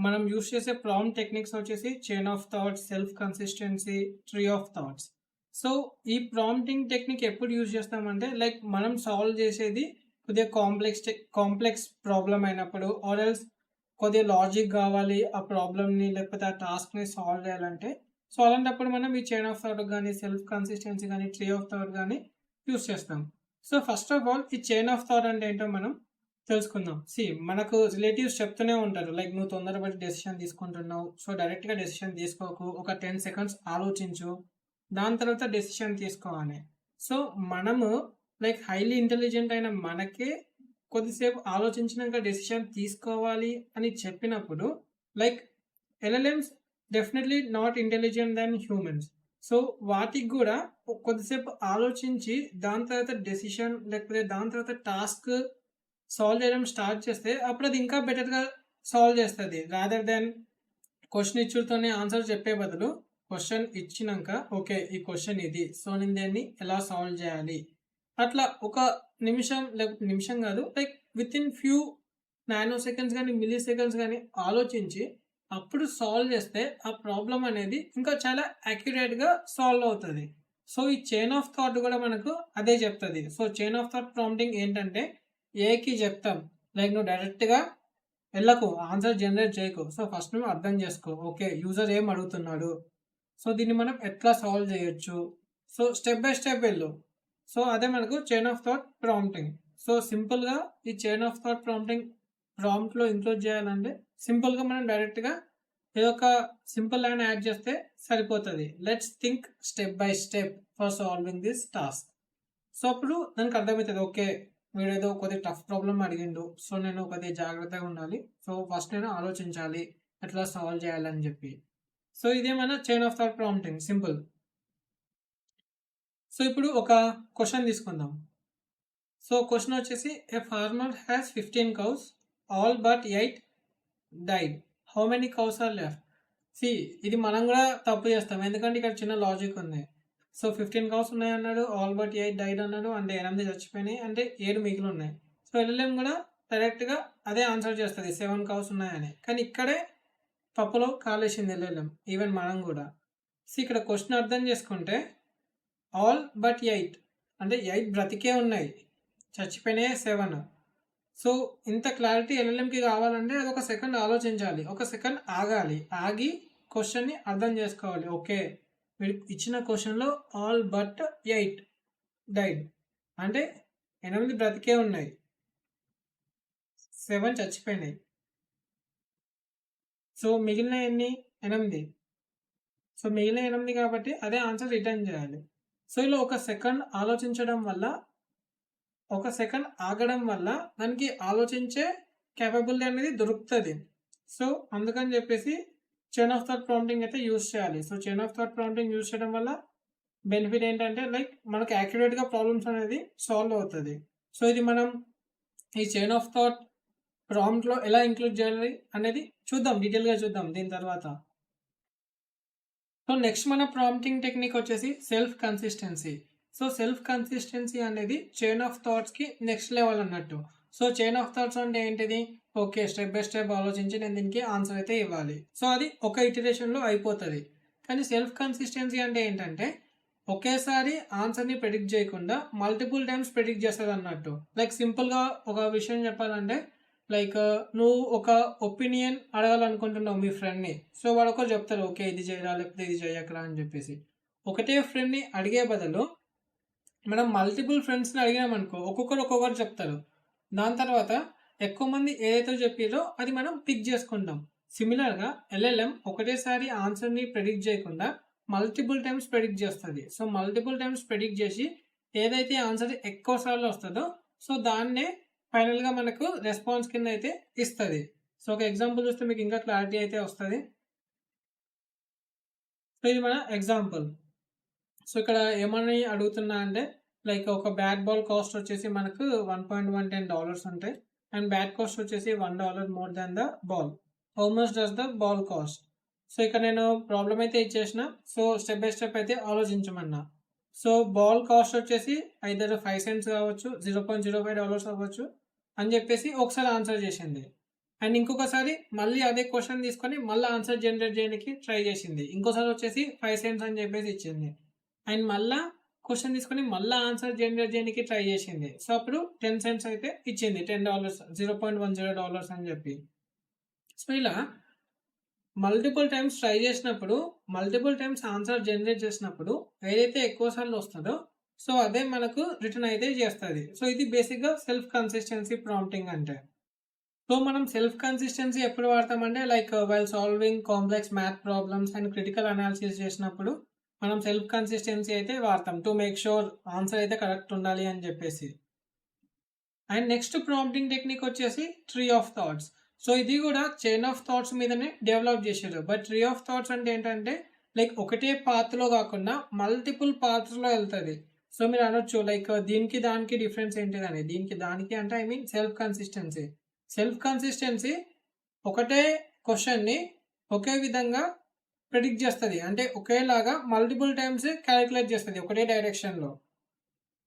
మనం యూస్ చేసే ప్రాంప్ట్ టెక్నిక్స్ వచ్చేసి chain of thoughts, self consistency, tree of thoughts. So ఈ ప్రాంప్టింగ్ టెక్నిక్ ఎప్పుడు యూజ్ చేస్తామంటే లైక్ మనం సాల్వ్ చేసేది కొద్దిగా కాంప్లెక్స్ ప్రాబ్లం అయినప్పుడు, ఆర్ ఎల్స్ కొద్దిగా లాజిక్ కావాలి ఆ ప్రాబ్లమ్ని లేకపోతే ఆ టాస్క్ని సాల్వ్ చేయాలంటే, సో అలాంటప్పుడు మనం ఈ చైన్ ఆఫ్ థాట్ కానీ, సెల్ఫ్ కన్సిస్టెన్సీ కానీ, ట్రీ ఆఫ్ థాట్ కానీ యూస్ చేస్తాం. సో ఫస్ట్ ఆఫ్ ఆల్ ఈ చైన్ ఆఫ్ థాట్ అంటే ఏంటో మనం తెలుసుకుందాం. మనకు రిలేటివ్స్ చెప్తూనే ఉంటారు లైక్ నువ్వు తొందరపడి డెసిషన్ తీసుకుంటున్నావు, సో డైరెక్ట్గా డెసిషన్ తీసుకోకు, ఒక 10 seconds ఆలోచించు, దాని తర్వాత డెసిషన్ తీసుకోవాలి. సో మనము లైక్ హైలీ ఇంటెలిజెంట్ అయిన మనకే కొద్దిసేపు ఆలోచించినాక డెసిషన్ తీసుకోవాలి అని చెప్పినప్పుడు like LLMs definitely not intelligent than humans. So వాటికి కూడా కొద్దిసేపు ఆలోచించి దాని తర్వాత డెసిషన్ లేకపోతే దాని తర్వాత టాస్క్ సాల్వ్ చేయడం స్టార్ట్ చేస్తే అప్పుడు అది ఇంకా బెటర్గా సాల్వ్ చేస్తుంది. రాదర్ దెన్ క్వశ్చన్ ఇచ్చుతోనే ఆన్సర్ చెప్పే బదులు క్వశ్చన్ ఇచ్చినాక ఓకే ఈ క్వశ్చన్ ఇది, సో నేను దాన్ని ఎలా సాల్వ్ చేయాలి, అట్లా ఒక నిమిషం లేకపోతే నిమిషం కాదు like with in few nano seconds కానీ మిల్లీ సెకండ్స్ కానీ ఆలోచించి అప్పుడు సాల్వ్ చేస్తే ఆ ప్రాబ్లం అనేది ఇంకా చాలా యాక్యురేట్గా సాల్వ్ అవుతుంది. సో ఈ చైన్ ఆఫ్ థాట్ కూడా మనకు అదే చెప్తుంది. So chain of thought prompting ఏంటంటే ఏకి చెప్తాం లైక్ నువ్వు డైరెక్ట్గా వెళ్ళకు, ఆన్సర్ జనరేట్ చేయకు. సో ఫస్ట్ నువ్వు అర్థం చేసుకో, ఓకే యూజర్ ఏం అడుగుతున్నాడు, సో దీన్ని మనం ఎట్లా సాల్వ్ చేయొచ్చు, సో స్టెప్ బై స్టెప్ వెళ్ళు. సో అదే మనకు chain of thought prompting. So సింపుల్గా ఈ చైన్ ఆఫ్ థాట్ ప్రాంప్టింగ్ ప్రాంప్ట్లో ఇంక్లూడ్ చేయాలంటే సింపుల్గా మనం డైరెక్ట్గా ఏదో ఒక సింపుల్ లైన్ యాడ్ చేస్తే సరిపోతుంది. Let's think step by step for solving this task. So అప్పుడు దానికి అర్థమవుతుంది ఓకే వీడు ఏదో కొద్దిగా టఫ్ ప్రాబ్లం అడిగిండు, సో నేను కొద్దిగా జాగ్రత్తగా ఉండాలి, సో ఫస్ట్ నేను ఆలోచించాలి ఎట్లా సాల్వ్ చేయాలని చెప్పి. సో ఇదేమైనా chain of thought prompting simple. So ఇప్పుడు ఒక క్వశ్చన్ తీసుకుందాం. సో క్వశ్చన్ వచ్చేసి a farmer has 15 cows, all but 8 died, how many cows are left. ఇది మనం కూడా తప్పు చేస్తాం ఎందుకంటే ఇక్కడ చిన్న లాజిక్ ఉంది. సో 15 cows ఉన్నాయి అన్నాడు, ఆల్ బట్ 8 డైడ్ అన్నాడు, అంటే 8 చచ్చిపోయినాయి, అంటే 7 మిగిలి ఉన్నాయి. సో LLM కూడా డైరెక్ట్గా అదే ఆన్సర్ చేస్తుంది 7 cows ఉన్నాయని. కానీ ఇక్కడే పప్పులో కాలేసింది LLM, ఈవెన్ మనం కూడా. సో ఇక్కడ క్వశ్చన్ అర్థం చేసుకుంటే ఆల్ బట్ 8 అంటే 8 బ్రతికే ఉన్నాయి, చచ్చిపోయినాయి 7. సో ఇంత క్లారిటీ LLMకి కావాలంటే అది ఒక సెకండ్ ఆలోచించాలి, ఒక సెకండ్ ఆగాలి, ఆగి క్వశ్చన్ని అర్థం చేసుకోవాలి. ఓకే వీడు ఇచ్చిన క్వశ్చన్లో ఆల్ బట్ 8 డైడ్ అంటే 8 బ్రతికే ఉన్నాయి, 7 చచ్చిపోయినాయి. సో మిగిలిన ఎన్ని 8. సో మిగిలిన 8 కాబట్టి అదే ఆన్సర్ రిటర్న్ చేయాలి. సో ఇలా ఒక సెకండ్ ఆలోచించడం వల్ల, ఒక సెకండ్ ఆగడం వల్ల దానికి ఆలోచించే కేపబిలిటీ అనేది దొరుకుతుంది. సో అందుకని చెప్పేసి చైన్ ఆఫ్ థాట్ ప్రాంప్టింగ్ అయితే యూజ్ చేయాలి. So chain of thought prompting use చేయడం వల్ల బెనిఫిట్ ఏంటంటే లైక్ మనకి యాక్యురేట్గా ప్రాబ్లమ్స్ అనేది సాల్వ్ అవుతుంది. సో ఇది మనం ఈ చైన్ ఆఫ్ థాట్ ప్రాంప్ట్లో ఎలా ఇంక్లూడ్ చేయాలి అనేది చూద్దాం, డీటెయిల్గా చూద్దాం దీని తర్వాత. సో నెక్స్ట్ మన ప్రాంప్టింగ్ టెక్నిక్ వచ్చేసి self consistency. So self consistency అనేది చైన్ ఆఫ్ థాట్స్కి నెక్స్ట్ లెవెల్ అన్నట్టు. సో చైన్ ఆఫ్ థాట్స్ అంటే ఏంటిది? ఓకే, స్టెప్ బై స్టెప్ ఆలోచించి నేను దీనికి ఆన్సర్ అయితే ఇవ్వాలి. సో అది ఒక ఇటరేషన్లో అయిపోతుంది. కానీ సెల్ఫ్ కన్సిస్టెన్సీ అంటే ఏంటంటే ఒకేసారి ఆన్సర్ని ప్రెడిక్ట్ చేయకుండా మల్టిపుల్ టైమ్స్ ప్రెడిక్ట్ చేస్తుంది అన్నట్టు. లైక్ సింపుల్గా ఒక విషయం చెప్పాలంటే లైక్ నువ్వు ఒక ఒపీనియన్ అడగాలనుకుంటున్నావు మీ ఫ్రెండ్ని. సో వాడు ఒకరు చెప్తారు ఓకే ఇది చేయరా లేకపోతే ఇది చేయకరా అని చెప్పేసి. ఒకటే ఫ్రెండ్ని అడిగే బదులు మనం మల్టిపుల్ ఫ్రెండ్స్ని అడిగినామనుకో ఒక్కొక్కరు చెప్తారు. దాని తర్వాత ఎక్కువ మంది ఏదైతే చెప్పారో అది మనం పిక్ చేసుకుంటాం. సిమిలర్గా ఎల్ఎల్ఎం ఒకటేసారి ఆన్సర్ని ప్రెడిక్ట్ చేయకుండా మల్టిపుల్ టైమ్స్ ప్రెడిక్ట్ చేస్తుంది. సో మల్టిపుల్ టైమ్స్ ప్రెడిక్ట్ చేసి ఏదైతే ఆన్సర్ ఎక్కువ సార్లు వస్తుందో సో దాన్నే ఫైనల్గా మనకు రెస్పాన్స్ కింద అయితే ఇస్తుంది. సో ఒక ఎగ్జాంపుల్ చూస్తే మీకు ఇంకా క్లారిటీ అయితే వస్తుంది. సో ఇది మన ఎగ్జాంపుల్. సో ఇక్కడ ఏమని అడుగుతున్నా అంటే లైక్ ఒక బ్యాట్ బాల్ కాస్ట్ వచ్చేసి మనకు $1.110 ఉంటాయి అండ్ బ్యాట్ కాస్ట్ వచ్చేసి $1 more than the ball. How much does the ball cost? So ఇక్కడ నేను ప్రాబ్లం అయితే ఇచ్చేసిన. సో స్టెప్ బై స్టెప్ అయితే ఆలోచించమన్నా. సో బాల్ కాస్ట్ వచ్చేసి ఐదర్ 5 cents కావచ్చు, $0.05 అవ్వచ్చు అని చెప్పేసి ఒకసారి ఆన్సర్ చేసింది. అండ్ ఇంకొకసారి మళ్ళీ అదే క్వశ్చన్ తీసుకొని మళ్ళీ ఆన్సర్ జనరేట్ చేయడానికి ట్రై చేసింది. ఇంకోసారి వచ్చేసి 5 cents అని చెప్పేసి ఇచ్చింది. అండ్ మళ్ళీ క్వశ్చన్ తీసుకొని మళ్ళీ ఆన్సర్ జనరేట్ చేయడానికి ట్రై చేసింది. సో అప్పుడు 10 cents అయితే ఇచ్చింది, $10, $0.10 అని చెప్పి. సో ఇలా మల్టిపుల్ టైమ్స్ ట్రై చేసినప్పుడు, మల్టిపుల్ టైమ్స్ ఆన్సర్ జనరేట్ చేసినప్పుడు ఏదైతే ఎక్కువ సార్లు వస్తుందో సో అదే మనకు రిటర్న్ అయితే చేస్తుంది. సో ఇది బేసిక్గా సెల్ఫ్ కన్సిస్టెన్సీ ప్రాంప్టింగ్ అంటే. సో మనం సెల్ఫ్ కన్సిస్టెన్సీ ఎప్పుడు వాడతామంటే like while solving complex math problems and critical analysis చేసినప్పుడు మనం సెల్ఫ్ కన్సిస్టెన్సీ అయితే వాడతాం టు మేక్ షూర్ ఆన్సర్ అయితే కరెక్ట్ ఉండాలి అని చెప్పేసి. అండ్ నెక్స్ట్ ప్రాంప్టింగ్ టెక్నిక్ వచ్చేసి ట్రీ ఆఫ్ థాట్స్. సో ఇది కూడా చైన్ ఆఫ్ థాట్స్ మీదనే డెవలప్ చేశారు. బట్ ట్రీ ఆఫ్ థాట్స్ అంటే ఏంటంటే లైక్ ఒకటే పాత్లో కాకుండా మల్టిపుల్ పాత్స్లో వెళ్తుంది. సో మీరు అనొచ్చు లైక్ దీనికి దానికి డిఫరెన్స్ ఏంటిదని. దీనికి దానికి అంటే I mean self consistency. Self consistency ఒకటే క్వశ్చన్ని ఒకే విధంగా ప్రెడిక్ట్ చేస్తుంది, అంటే ఒకేలాగా మల్టిపుల్ టైమ్స్ క్యాలిక్యులేట్ చేస్తుంది ఒకటే డైరెక్షన్లో.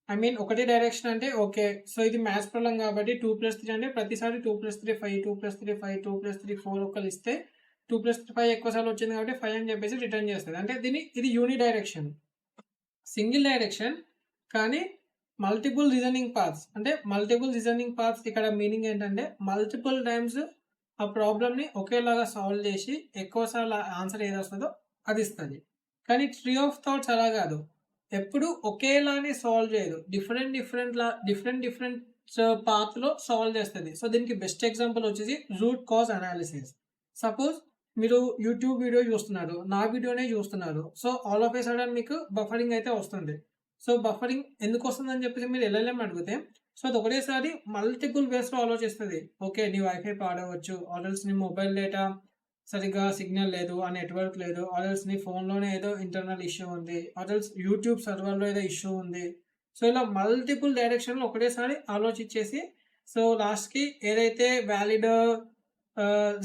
ఐ మీన్ ఒకటే డైరెక్షన్ అంటే ఓకే. సో ఇది మ్యాథ్స్ ప్రాబ్లం కాబట్టి 2+3 అంటే ప్రతిసారి 2+3 5, 2+3 5, 2+3 4 ఒకళ్ళు ఇస్తే 2+3 5 ఎక్కువ సార్లు వచ్చింది కాబట్టి 5 అని చెప్పేసి రిటర్న్ చేస్తుంది. అంటే ఇది యూని డైరెక్షన్, సింగిల్ డైరెక్షన్ కానీ మల్టిపుల్ రీజనింగ్ పాత్స్. అంటే మల్టిపుల్ రీజనింగ్ పాత్స్ ఇక్కడ మీనింగ్ ఏంటంటే మల్టిపుల్ టైమ్స్ ఆ ప్రాబ్లమ్ని ఒకేలాగా సాల్వ్ చేసి ఎక్కువ సార్లు ఆన్సర్ ఏది వస్తుందో అది ఇస్తుంది. కానీ ట్రీ ఆఫ్ థాట్స్ అలా కాదు, ఎప్పుడు ఒకేలానే సాల్వ్ చేయదు, డిఫరెంట్ పాత్లో సాల్వ్ చేస్తుంది. సో దీనికి బెస్ట్ ఎగ్జాంపుల్ వచ్చేసి రూట్ కాజ్ అనాలిసిస్. సపోజ్ మీరు యూట్యూబ్ వీడియో చూస్తున్నారు, నా వీడియోనే చూస్తున్నారు. So all of A sudden మీకు బఫరింగ్ అయితే వస్తుంది. సో బఫరింగ్ ఎందుకు వస్తుందని చెప్పేసి మీరు ఎల్ఎల్ఎం అడిగితే సో అది ఒకటేసారి మల్టిపుల్ వేస్లో ఆలోచిస్తుంది. ఓకే నీ వైఫై పాడవచ్చు, ఆర్ఎల్స్ నీ మొబైల్ డేటా సరిగ్గా సిగ్నల్ లేదు, ఆ నెట్వర్క్ లేదు, ఆర్ఎల్స్ నీ ఫోన్లోనే ఏదో ఇంటర్నల్ ఇష్యూ ఉంది, ఆర్ఎల్స్ యూట్యూబ్ సర్వర్లో ఏదో ఇష్యూ ఉంది. సో ఇలా మల్టిపుల్ డైరెక్షన్లో ఒకటేసారి ఆలోచించేసి సో లాస్ట్కి ఏదైతే వ్యాలిడ్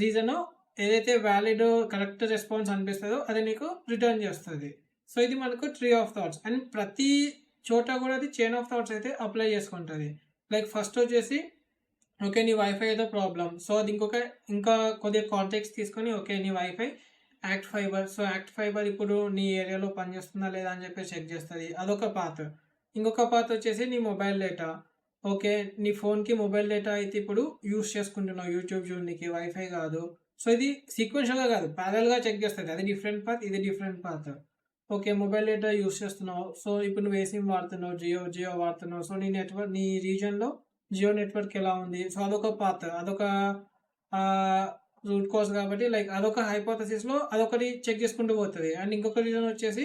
రీజనో, ఏదైతే వ్యాలిడ్ కరెక్ట్ రెస్పాన్స్ అనిపిస్తుందో అది నీకు రిటర్న్ చేస్తుంది. సో ఇది మనకు ట్రీ ఆఫ్ థాట్స్. అండ్ ప్రతి చోట కూడా అది చైన్ ఆఫ్ థాట్స్ అయితే అప్లై చేసుకుంటుంది. లైక్ ఫస్ట్ వచ్చేసి ఓకే నీ వైఫై ఏదో ప్రాబ్లం. సో అది ఇంకా కొద్దిగా కాంటాక్ట్స్ తీసుకొని ఓకే నీ wifi ACT fiber. So ACT fiber ఇప్పుడు నీ ఏరియాలో పనిచేస్తుందా లేదా అని చెప్పి చెక్ చేస్తుంది, అదొక పాత్. ఇంకొక పాత్ వచ్చేసి నీ మొబైల్ డేటా. ఓకే నీ ఫోన్కి మొబైల్ డేటా అయితే ఇప్పుడు యూస్ చేసుకుంటున్నావు యూట్యూబ్ చూడడానికి, వైఫై కాదు. సో ఇది సీక్వెన్షియల్గా కాదు, ప్యారల్గా చెక్ చేస్తుంది. అది డిఫరెంట్ పాత్, ఇది different path. Okay mobile data use చేస్తున్నావు. సో ఇప్పుడు నువ్వు ఏ సిమ్ వాడుతున్నావు, జియో వాడుతున్నావు. సో నీ నెట్వర్క్, నీ రీజన్లో జియో నెట్వర్క్ ఎలా ఉంది. సో అదొక పాత్, అదొక రూట్ కాజ్ కాబట్టి లైక్ అదొక హైపోథసిస్లో అదొకటి చెక్ చేసుకుంటూ పోతుంది. అండ్ ఇంకొక రీజన్ వచ్చేసి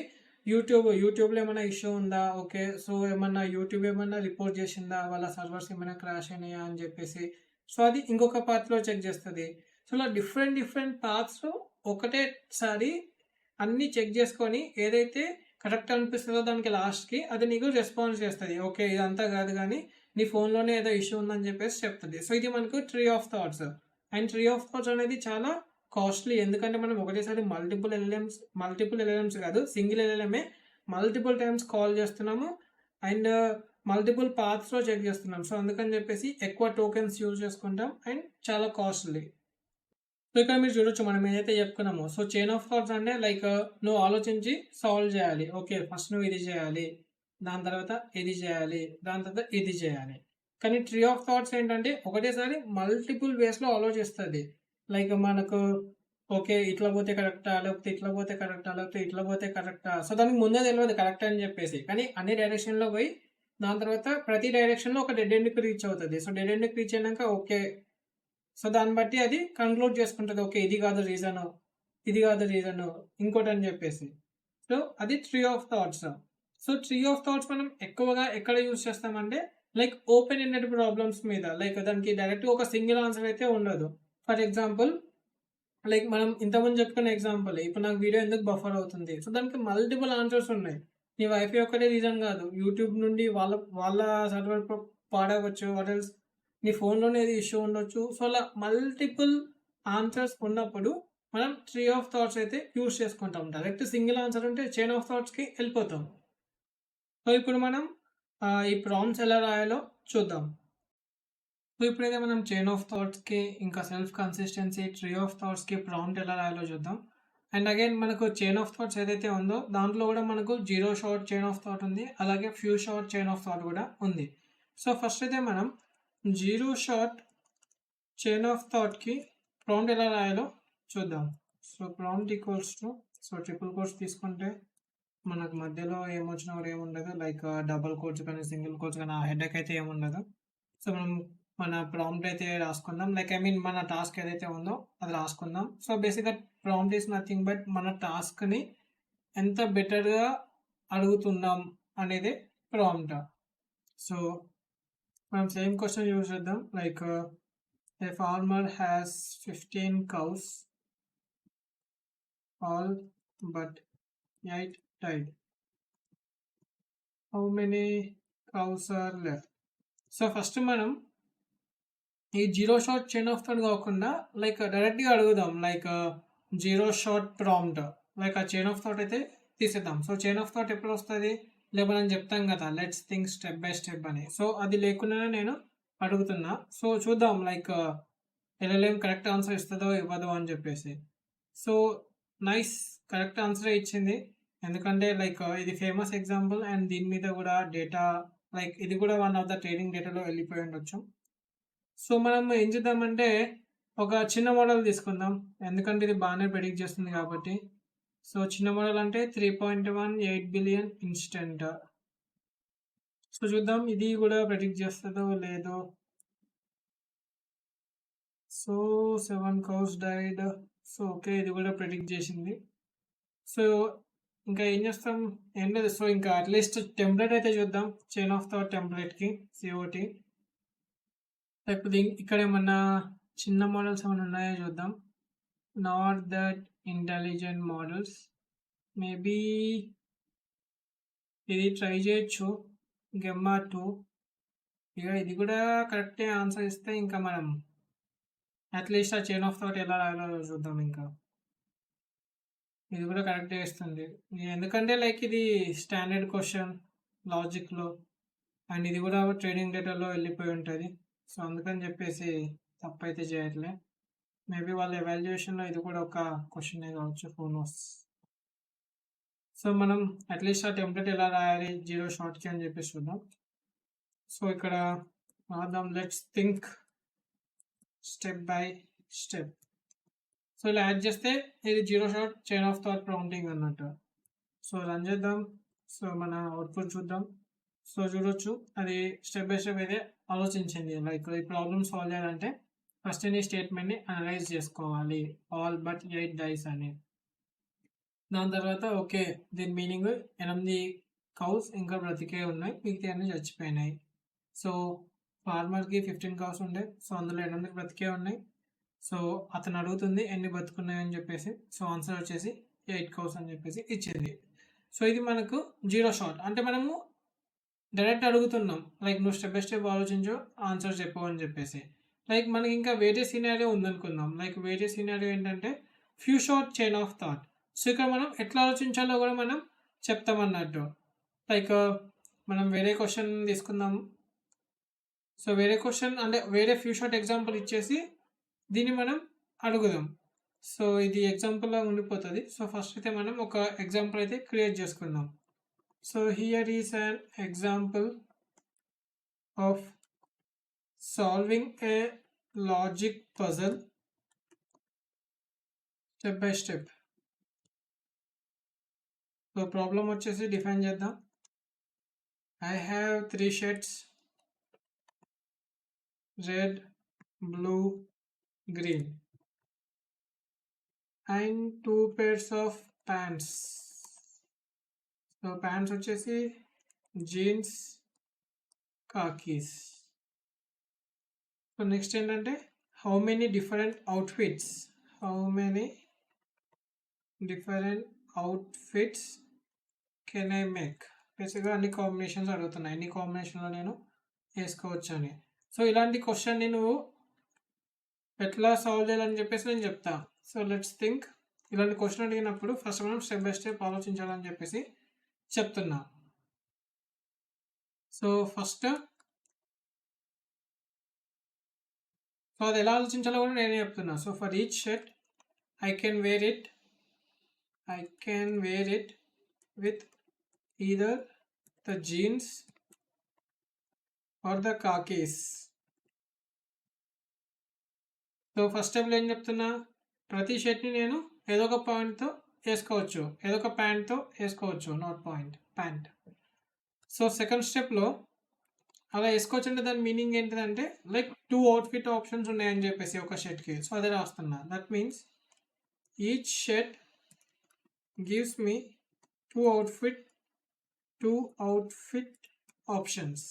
యూట్యూబ్లో ఏమైనా ఇష్యూ ఉందా, ఓకే సో ఏమన్నా యూట్యూబ్ ఏమన్నా రిపోర్ట్ చేసిందా, వాళ్ళ సర్వర్స్ ఏమైనా క్రాష్ అయినాయా అని చెప్పేసి సో అది ఇంకొక పాత్లో చెక్ చేస్తుంది. సో ఇలా డిఫరెంట్ డిఫరెంట్ పాత్స్ ఒకటేసారి అన్నీ చెక్ చేసుకొని ఏదైతే కరెక్ట్ అనిపిస్తుందో దానికి లాస్ట్కి అది నీకు రెస్పాన్స్ చేస్తుంది. ఓకే ఇదంతా కాదు కానీ నీ ఫోన్లోనే ఏదో ఇష్యూ ఉందని చెప్పేసి చెప్తుంది. సో ఇది మనకు tree of thoughts. And tree of thoughts అనేది చాలా కాస్ట్లీ, ఎందుకంటే మనం ఒకటేసారి మల్టిపుల్ ఎల్ఎల్ఎమ్స్ కాదు, సింగిల్ ఎల్ఎల్ఎంఏ మల్టిపుల్ టైమ్స్ కాల్ చేస్తున్నాము అండ్ మల్టిపుల్ పాత్స్లో చెక్ చేస్తున్నాం. సో అందుకని చెప్పేసి ఎక్కువ టోకెన్స్ యూజ్ చేసుకుంటాం అండ్ చాలా కాస్ట్లీ. సో ఇక్కడ మీరు చూడొచ్చు మనం ఏదైతే చెప్పుకున్నామో, సో చైన్ ఆఫ్ థాట్స్ అంటే లైక్ నువ్వు ఆలోచించి సాల్వ్ చేయాలి. ఓకే ఫస్ట్ నువ్వు ఇది చేయాలి, దాని తర్వాత ఇది చేయాలి, దాని తర్వాత ఇది చేయాలి. కానీ ట్రీ ఆఫ్ థాట్స్ ఏంటంటే ఒకటేసారి మల్టిపుల్ వేస్లో ఆలోచిస్తుంది. లైక్ మనకు ఓకే ఇట్లా పోతే కరెక్టా, లేకపోతే ఇట్లా పోతే కరెక్టా, లేకపోతే ఇట్లా పోతే కరెక్టా. సో దానికి ముందే తెలియదు కరెక్ట్ అని చెప్పేసి, కానీ అన్ని డైరెక్షన్లో పోయి దాని తర్వాత ప్రతి డైరెక్షన్లో ఒక డెడ్ ఎండ్కి రీచ్ అవుతుంది. సో డెడ్ ఎండ్కి రీచ్ అయినాక ఓకే సో దాన్ని బట్టి అది కంక్లూడ్ చేసుకుంటుంది, ఓకే ఇది కాదు రీజను, ఇది కాదు రీజను, ఇంకోటి అని చెప్పేసి. సో అది tree of thoughts. So tree of thoughts మనం ఎక్కువగా ఎక్కడ యూజ్ చేస్తామంటే లైక్ ఓపెన్ ఎండెడ్ ప్రాబ్లమ్స్ మీద. లైక్ దానికి డైరెక్ట్ ఒక సింగిల్ ఆన్సర్ అయితే ఉండదు. ఫర్ ఎగ్జాంపుల్ లైక్ మనం ఇంతకుముందు చెప్పుకున్న ఎగ్జాంపుల్, ఇప్పుడు నాకు వీడియో ఎందుకు బఫర్ అవుతుంది, సో దానికి మల్టిపుల్ ఆన్సర్స్ ఉన్నాయి. నీ వైఫై ఒక్కటే రీజన్ కాదు, యూట్యూబ్ నుండి వాళ్ళ సర్వర్ పాడవచ్చు, వాట్ ఎల్స్ నీ ఫోన్లోనే ఏది ఇష్యూ ఉండొచ్చు. సో అలా మల్టిపుల్ ఆన్సర్స్ ఉన్నప్పుడు మనం ట్రీ ఆఫ్ థాట్స్ అయితే యూజ్ చేసుకుంటాం. డైరెక్ట్ సింగిల్ ఆన్సర్ ఉంటే చైన్ ఆఫ్ థాట్స్కి వెళ్ళిపోతాం. సో ఇప్పుడు మనం ఈ ప్రాంప్ట్స్ ఎలా రాయాలో చూద్దాం. సో ఇప్పుడైతే మనం చైన్ ఆఫ్ థాట్స్కి ఇంకా సెల్ఫ్ కన్సిస్టెన్సీ ట్రీ ఆఫ్ థాట్స్కి ప్రాంప్ట్ ఎలా రాయాలో చూద్దాం. అండ్ అగైన్ మనకు చైన్ ఆఫ్ థాట్స్ ఏదైతే ఉందో దాంట్లో కూడా మనకు 0 షార్ట్ చైన్ ఆఫ్ థాట్ ఉంది, అలాగే few shot chain of thought కూడా ఉంది. సో ఫస్ట్ అయితే మనం 0 షార్ట్ చైన్ ఆఫ్ థాట్కి ప్రాంప్ట్ ఎలా రాయాలో చూద్దాం. So prompt equals to so triple quotes తీసుకుంటే మనకు మధ్యలో ఏమొచ్చినా కూడా ఏముండదు, లైక్ డబుల్ కోట్స్ కానీ సింగిల్ కోట్స్ కానీ ఆ హెడేక్ అయితే ఏముండదు. సో మనం మన ప్రాంప్ట్ అయితే రాసుకుందాం, లైక్ ఐ మీన్ మన టాస్క్ ఏదైతే ఉందో అది రాసుకుందాం. సో బేసిక్గా ప్రాంప్ట్ ఈస్ నథింగ్ బట్ మన టాస్క్ని ఎంత బెటర్గా అడుగుతున్నాం అనేది ప్రాంప్ట్. సో మనం సేమ్ క్వశ్చన్ యూజ్ చేద్దాం, like a farmer has 15 cows, all but 8 died. How many cows are left? So first మనం ఈ 0 షార్ట్ చైన్ ఆఫ్ థాట్ కాకుండా లైక్ డైరెక్ట్గా అడుగుదాం, లైక్ 0 షార్ట్ ప్రాంప్ట్, లైక్ ఆ చైన్ ఆఫ్ థాట్ అయితే తీసేద్దాం. సో చైన్ ఆఫ్ థాట్ ఎప్పుడు వస్తుంది, లేకపోతే మనం చెప్తాం కదా let's think step by step అని. సో అది లేకుండానే నేను అడుగుతున్నా. సో చూద్దాం లైక్ ఎల్ఎల్ఎం కరెక్ట్ ఆన్సర్ ఇస్తుందో ఇవ్వదో అని చెప్పేసి. సో నైస్, కరెక్ట్ ఆన్సరే ఇచ్చింది, ఎందుకంటే లైక్ ఇది ఫేమస్ ఎగ్జాంపుల్ అండ్ దీని మీద కూడా డేటా లైక్ ఇది కూడా వన్ ఆఫ్ ద ట్రైనింగ్ డేటాలో వెళ్ళిపోయి ఉండొచ్చు. సో మనం ఏం చేద్దామంటే ఒక చిన్న మోడల్ తీసుకుందాం, ఎందుకంటే ఇది బాగానే ప్రెడిక్ట్ చేస్తుంది కాబట్టి. సో చిన్న మోడల్ అంటే 3.18 బిలియన్ ఇన్స్టెంట్. సో చూద్దాం ఇది కూడా ప్రెడిక్ట్ చేస్తుందో లేదో. So 7 cows died. So okay ఇది కూడా ప్రెడిక్ట్ చేసింది. సో ఇంకా ఏం చేస్తాం, ఏం లేదు. సో ఇంకా అట్లీస్ట్ టెంప్లెట్ అయితే చూద్దాం, చైన్ ఆఫ్ థాట్ టెంప్లెట్కి COT. లేకపోతే ఇక్కడ ఏమన్నా చిన్న మోడల్స్ ఏమైనా ఉన్నాయో చూద్దాం. Not that intelligent models, maybe ఇది ట్రై చేయొచ్చు, గెమ్మా 2. ఇక ఇది కూడా కరెక్టే ఆన్సర్ ఇస్తే ఇంకా మనం అట్లీస్ట్ ఆ చైన్ ఆఫ్ థాట్ ఎలా రాయాలో చూద్దాం. ఇంకా ఇది కూడా కరెక్టే ఇస్తుంది, ఎందుకంటే లైక్ ఇది స్టాండర్డ్ క్వశ్చన్ లాజిక్లో అండ్ ఇది కూడా ట్రైనింగ్ డేటాలో వెళ్ళిపోయి ఉంటుంది. సో అందుకని చెప్పేసి తప్పైతే చేయట్లే, మేబీ వాళ్ళ ఎవాల్యుయేషన్లో ఇది కూడా ఒక క్వశ్చనే కావచ్చు, హూ నోస్. సో మనం అట్లీస్ట్ ఆ టెంప్లెట్ ఎలా రాయాలి 0 షార్ట్కి అని చెప్పేసి చూద్దాం. సో ఇక్కడ రాద్దాం, let's think step by step. So ఇలా యాడ్ చేస్తే ఇది 0 shot chain of thought prompting అన్నట్టు. సో రన్ చేద్దాం, సో మన అవుట్పుట్ చూద్దాం. సో చూడొచ్చు అది స్టెప్ బై స్టెప్ అయితే ఆలోచించింది, లైక్ ఈ ప్రాబ్లమ్ సాల్వ్ చేయాలంటే ఫస్ట్ ఈ స్టేట్మెంట్ని అనలైజ్ చేసుకోవాలి. ఆల్ బట్ 8 డైస్ అని. దాని తర్వాత ఓకే, దీని మీనింగ్ 8 కౌస్ ఇంకా బ్రతికే ఉన్నాయి, మిగతా అన్ని చచ్చిపోయినాయి. సో ఫార్మర్కి 15 కౌస్ ఉండే, సో అందులో 8 బ్రతికే ఉన్నాయి. సో అతను అడుగుతుంది ఎన్ని బతుకున్నాయని చెప్పేసి. సో ఆన్సర్ వచ్చేసి 8 కౌస్ అని చెప్పేసి ఇచ్చింది. సో ఇది మనకు జీరో షాట్, అంటే మనము డైరెక్ట్ అడుగుతున్నాం, లైక్ నువ్వు స్టెప్ బై స్టెప్ ఆలోచించు, ఆన్సర్ చెప్పు అని చెప్పేసి. లైక్ మనకి ఇంకా వేరే సినారియో ఉందనుకుందాం. లైక్ వేరే సినారియో ఏంటంటే few shot chain of thought. So ఇక్కడ మనం ఎట్లా ఆలోచించాలో కూడా మనం చెప్తామన్నట్టు. లైక్ మనం వేరే క్వశ్చన్ తీసుకుందాం. సో వేరే క్వశ్చన్ అంటే వేరే ఫ్యూ షార్ట్ ఎగ్జాంపుల్ ఇచ్చేసి దీన్ని మనం అడుగుదాం. సో ఇది ఎగ్జాంపుల్లా ఉండిపోతుంది. సో ఫస్ట్ అయితే మనం ఒక ఎగ్జాంపుల్ అయితే క్రియేట్ చేసుకుందాం. So here is an example of solving A logic puzzle step by step. So problem వచ్చేసి డిఫైన్ చేద్దాం. I have 3 shirts, red, blue, green, and 2 pairs of pants. So pants వచ్చేసి jeans, కాకీస్. So next ఏంటంటే how many different outfits can I make. బేసిక్గా అన్ని combinations అడుగుతున్నాయి, ఎన్ని కాంబినేషన్లో నేను వేసుకోవచ్చు అని. సో ఇలాంటి క్వశ్చన్ని నువ్వు ఎట్లా సాల్వ్ చేయాలని చెప్పేసి నేను చెప్తా. So let's think. ఇలాంటి క్వశ్చన్ అడిగినప్పుడు ఫస్ట్ మనం స్టెప్ బై స్టెప్ ఆలోచించాలని చెప్పేసి చెప్తున్నా. సో ఫస్ట్ సో అది ఎలా ఆలోచించాలో కూడా నేనే చెప్తున్నా. So for each shirt I can wear it with either the jeans or the khakis. So first స్టెప్లో ఏం చెప్తున్నా, ప్రతి షర్ట్ని నేను ఏదో ఒక పాయింట్తో వేసుకోవచ్చు, ఏదో ఒక ప్యాంట్తో వేసుకోవచ్చు, not point, pant. So second స్టెప్లో అలా వేసుకోవచ్చు అంటే దాని మీనింగ్ ఏంటిదంటే లైక్ 2 అవుట్ఫిట్ ఆప్షన్స్ ఉన్నాయని చెప్పేసి ఒక షర్ట్కి. సో అదే రాస్తున్నా. That means each shirt gives me 2 outfit options.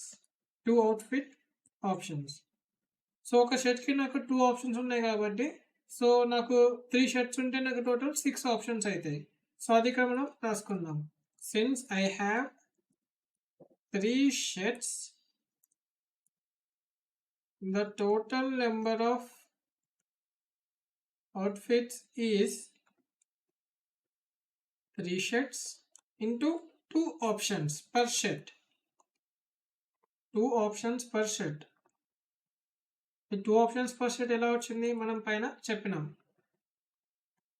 So ఒక షర్ట్కి నాకు 2 ఆప్షన్స్ ఉన్నాయి కాబట్టి, సో నాకు 3 షర్ట్స్ ఉంటే నాకు టోటల్ 6 ఆప్షన్స్ అవుతాయి. సో అది ఇక్కడ మనం రాసుకుందాం. Since I have 3 shirts, the total number of outfits is 3 shirts into 2 options per shirt. 2 options per shirt. 2 options per shirt ఎలా వచ్చింది, మనం పైన చెప్పినాం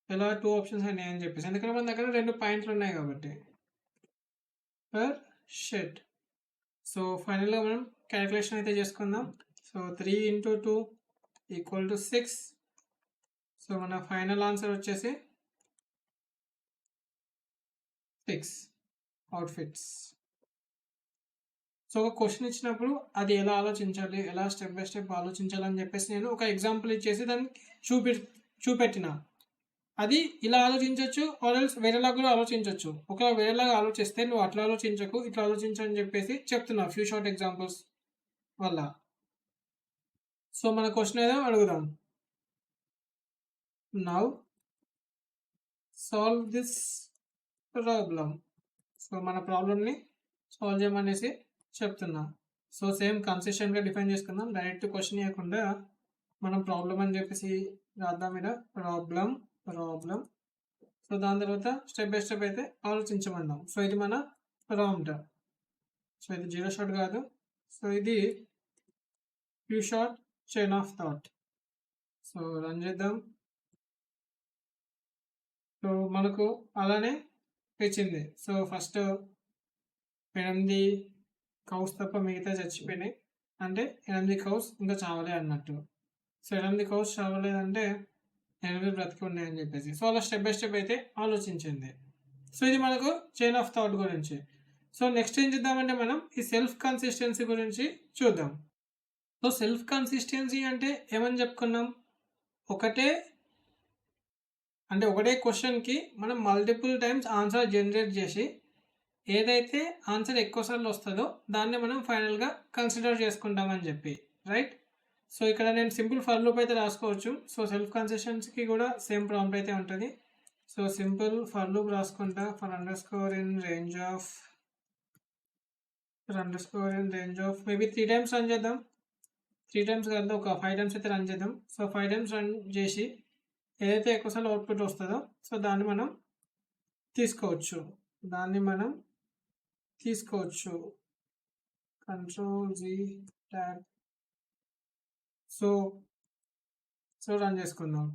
ఎలా 2 ఆప్షన్స్ అయినాయి అని చెప్పేసి, ఎందుకంటే మన దగ్గర 2 పాయింట్లు ఉన్నాయి కాబట్టి పర్ షర్ట్. సో ఫైనల్గా మనం క్యాలిక్యులేషన్ అయితే చేసుకుందాం. సో 3 × 2 = 6. సో మన ఫైనల్ ఆన్సర్ వచ్చేసి 6 అవుట్ఫిట్స్. సో ఒక క్వశ్చన్ ఇచ్చినప్పుడు అది ఎలా ఆలోచించాలి, ఎలా స్టెప్ బై స్టెప్ ఆలోచించాలని చెప్పేసి నేను ఒక ఎగ్జాంపుల్ ఇచ్చేసి దాన్ని చూపెట్టిన. అది ఇలా ఆలోచించవచ్చు, ఆర్ఎల్స్ వేరేలా కూడా ఆలోచించవచ్చు. ఒకవేళ వేరేలాగా ఆలోచిస్తే నువ్వు అట్లా ఆలోచించకు, ఇట్లా ఆలోచించని చెప్పేసి చెప్తున్నా ఫ్యూ షార్ట్ ఎగ్జాంపుల్స్ వల్ల. సో మన క్వశ్చన్ ఏదో అడుగుదాం. Now solve this problem. So మన ప్రాబ్లమ్ని సాల్వ్ చేయమనేసి చెప్తున్నా. సో సేమ్ కన్సిస్టెంట్గా డిఫైన్ చేసుకుందాం. డైరెక్ట్ క్వశ్చన్ ఇవ్వకుండా మనం ప్రాబ్లం అని చెప్పేసి రాద్దాం. మీద ప్రాబ్లం. సో దాని తర్వాత స్టెప్ బై స్టెప్ అయితే ఆలోచించమందాం. సో ఇది మన ప్రాంప్ట్. సో ఇది జీరో షాట్ కాదు, సో ఇది few shot chain of thought. So run చేద్దాం. సో మనకు అలానే ఇచ్చింది. సో ఫస్ట్ 8 కౌస్ తప్ప మిగతా చచ్చిపోయినాయి, అంటే 8 కౌస్ ఇంకా చావలే అన్నట్టు. సో 8 కౌస్ చావలేదంటే 8 బ్రతికి ఉన్నాయని చెప్పేసి. సో అలా స్టెప్ బై స్టెప్ అయితే ఆలోచించింది. సో ఇది మనకు చైన్ ఆఫ్ థాట్ గురించి. సో నెక్స్ట్ ఏం చేద్దామంటే మనం ఈ సెల్ఫ్ కన్సిస్టెన్సీ గురించి చూద్దాం. సో సెల్ఫ్ కన్సిస్టెన్సీ అంటే ఏమని చెప్పుకున్నాం, ఒకటే క్వశ్చన్కి మనం మల్టిపుల్ టైమ్స్ ఆన్సర్ జనరేట్ చేసి ఏదైతే ఆన్సర్ ఎక్కువ సార్లు వస్తుందో దాన్ని మనం ఫైనల్గా కన్సిడర్ చేసుకుంటామని చెప్పి, రైట్. సో ఇక్కడ నేను సింపుల్ ఫర్ లూప్ అయితే రాసుకోవచ్చు. సో సెల్ఫ్ కన్సిస్టెన్సీకి కూడా సేమ్ ప్రాంప్ట్ అయితే ఉంటుంది. సో సింపుల్ ఫర్ లూప్ రాసుకుంటా, for under score in range of maybe 3 times run చేద్దాం. 3 టైమ్స్ కాదు, ఒక 5 టైమ్స్ అయితే రన్ చేద్దాం. సో 5 టైమ్స్ రన్ చేసి ఏదైతే ఎక్కువసార్లు అవుట్పుట్ వస్తుందో సో దాన్ని మనం తీసుకోవచ్చు. Control G tab. So run చేసుకుందాం.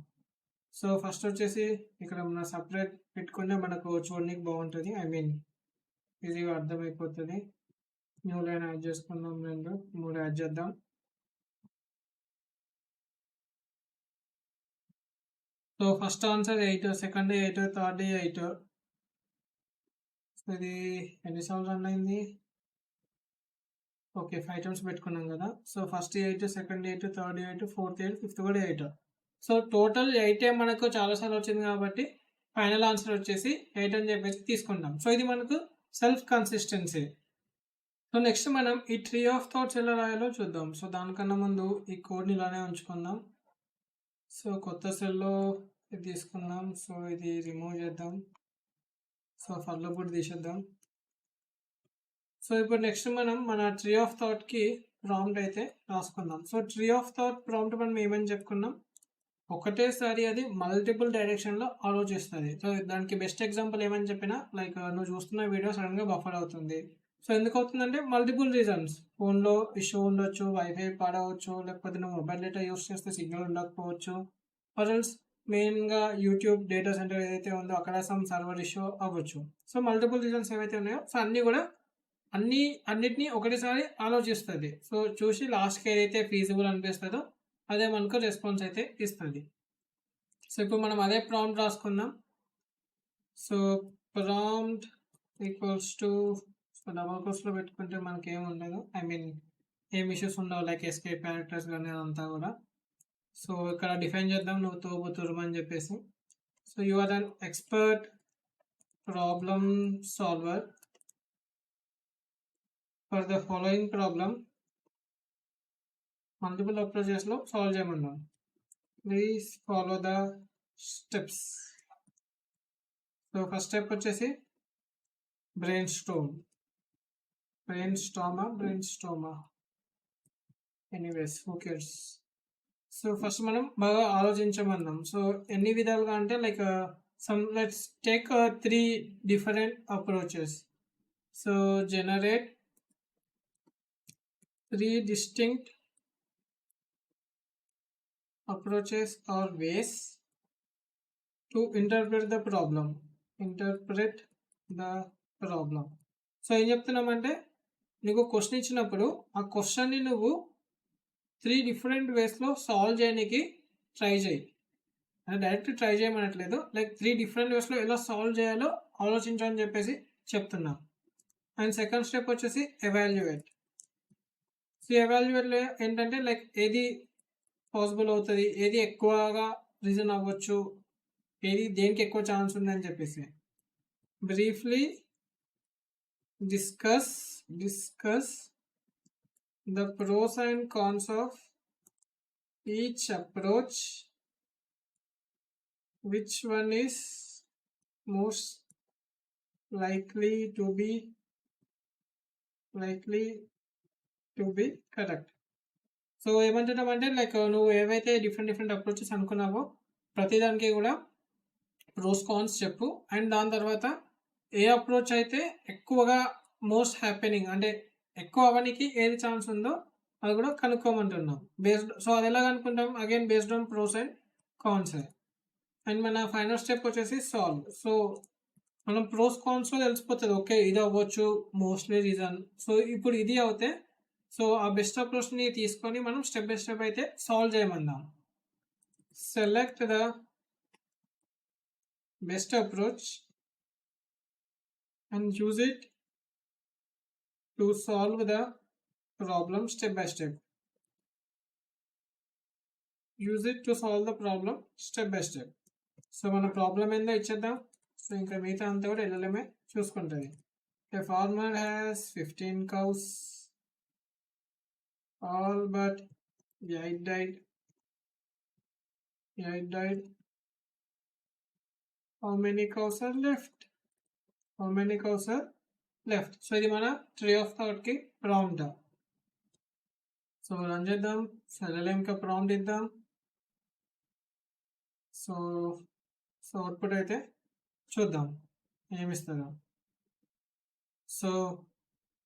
సో ఫస్ట్ వచ్చేసి ఇక్కడ మన సపరేట్ పెట్టుకుంటే మనకు చూడడానికి బాగుంటుంది, ఐ మీన్ ఈజీగా అర్థమైపోతుంది. న్యూ లైన్ యాడ్ చేసుకుందాం, 2 3 యాడ్ చేద్దాం. So first answer 8, second 8, third 8. So ఇది ఎన్నిసార్లు రన్ అయింది, ఓకే 5 టైమ్స్ పెట్టుకున్నాం కదా. So first 8, second 8, third 8, fourth 8, fifth కూడా 8. సో టోటల్ 8 మనకు చాలాసార్లు వచ్చింది కాబట్టి ఫైనల్ ఆన్సర్ వచ్చేసి 8 అని చెప్పేసి తీసుకుంటాం. సో ఇది మనకు సెల్ఫ్ కన్సిస్టెన్సీ. సో నెక్స్ట్ మనం ఈ ట్రీ ఆఫ్ థాట్స్ ఎలా రాయాలో చూద్దాం. సో దానికన్నా ముందు ఈ కోడ్ని ఇలానే ఉంచుకుందాం. సో కొత్త సెల్లో ఇది తీసుకుందాం. సో ఇది రిమూవ్ చేద్దాం. సో ఫర్లో కూడా తీసేద్దాం. సో ఇప్పుడు నెక్స్ట్ మనం మన ట్రీ ఆఫ్ థాట్కి ప్రాంప్ట్ అయితే రాసుకుందాం. So tree of thought prompt మనం ఏమని చెప్పుకున్నాం, ఒకటేసారి అది మల్టిపుల్ డైరెక్షన్లో ఆలోచిస్తుంది. సో దానికి బెస్ట్ ఎగ్జాంపుల్ ఏమని చెప్పినా, లైక్ నువ్వు చూస్తున్న వీడియో సడన్గా బఫర్ అవుతుంది. సో ఎందుకు అవుతుందంటే మల్టిపుల్ రీజన్స్, ఫోన్లో ఇష్యూ ఉండొచ్చు, వైఫై పాడవచ్చు, లేకపోతే నువ్వు మొబైల్ డేటా యూస్ చేస్తే సిగ్నల్ ఉండకపోవచ్చు, ఆర్ఎల్స్ మెయిన్గా యూట్యూబ్ డేటా సెంటర్ ఏదైతే ఉందో అక్కడ సమ్ సర్వర్ ఇష్యూ అవ్వచ్చు. సో మల్టిపుల్ రీజన్స్ ఏవైతే ఉన్నాయో సో అన్నిటినీ ఒకటేసారి ఆలోచిస్తుంది. సో చూసి లాస్ట్కి ఏదైతే ఫీజిబుల్ అనిపిస్తుందో అదే మనకు రెస్పాన్స్ అయితే ఇస్తుంది. సో ఇప్పుడు మనం అదే ప్రాంప్ట్ రాసుకుందాం. So prompt equals to, so double కోర్స్లో పెట్టుకుంటే మనకి ఏమి ఉండదు, ఐ మీన్ ఏం ఇష్యూస్ ఉండవు, లైక్ ఎస్కేప్ క్యారెక్టర్స్ కానీ అదంతా కూడా. సో ఇక్కడ డిఫైన్ చేద్దాం, నువ్వు తోబుతురుము అని చెప్పేసి. So you are an expert problem solver for the following problem, multiple అప్రోచెస్లో సాల్వ్ చేయమన్నాం. Please follow the steps. So first step వచ్చేసి brainstorm, anyways who cares. So first మనం బాగా ఆలోచించమన్నాం. సో ఎన్ని విధాలుగా అంటే like let's take 3 different approaches. So generate 3 distinct approaches or ways to interpret the problem. So ఏం చెప్తున్నామంటే, నీకు క్వశ్చన్ ఇచ్చినప్పుడు ఆ క్వశ్చన్ని నువ్వు 3 డిఫరెంట్ వేస్లో సాల్వ్ చేయడానికి ట్రై చేయి. డైరెక్ట్ ట్రై చేయమనట్లేదు, లైక్ 3 డిఫరెంట్ వేస్లో ఎలా సాల్వ్ చేయాలో ఆలోచించని చెప్పేసి చెప్తున్నా. అండ్ సెకండ్ స్టెప్ వచ్చేసి ఎవాల్యుయేట్. సో ఎవాల్యుయేట్లో ఏంటంటే లైక్ ఏది పాసిబుల్ అవుతుంది, ఏది ఎక్కువగా రీజన్ అవ్వచ్చు, ఏది దేనికి ఎక్కువ ఛాన్స్ ఉందని చెప్పేసి briefly discuss the pros and cons of each approach, which one is most likely to be correct. So ఏమంటున్నామంటే లైక్ నువ్వు ఏవైతే డిఫరెంట్ అప్రోచెస్ అనుకున్నావో ప్రతిదానికి కూడా ప్రోస్ కాన్స్ చెప్పు. అండ్ దాని తర్వాత ఏ అప్రోచ్ అయితే ఎక్కువగా మోస్ట్ హ్యాపెనింగ్ అంటే ఎక్కువ అవ్వడానికి ఏది ఛాన్స్ ఉందో అది కూడా కనుక్కోమంటున్నాం. సో అది ఎలా కనుక్కుంటాం, again based on pros and cons. And మన ఫైనల్ స్టెప్ వచ్చేసి సాల్వ్. సో మనం ప్రోస్ కాన్స్లో తెలిసిపోతుంది, ఓకే ఇది అవ్వచ్చు మోస్ట్లీ రీజన్. సో ఇప్పుడు ఇది అవుతే సో ఆ బెస్ట్ అప్రోచ్ని తీసుకొని మనం స్టెప్ బై స్టెప్ అయితే సాల్వ్ చేయమందాం. Select the best approach and use it to solve the problem step by step. Use it to solve the problem step by step. So మన ప్రాబ్లం ఏందో ఇచ్చేద్దాం. So ఇంకా మిగతా అంతా కూడా ఎల్ఎల్ఎంఏ చూసుకుంటుంది. A farmer has 15 cows, all but 8 died. 8 died. How many cows are left? How many cows are left? So ఇది మన ట్రీ ఆఫ్ థాట్ కి ప్రాంప్ట్. సో రన్ చేద్దాం. సో ఎల్ఎల్ఎం కి ప్రాంప్ట్ ఇద్దాం. సో సో అవుట్పుట్ అయితే చూద్దాం ఏమిస్తుందో. So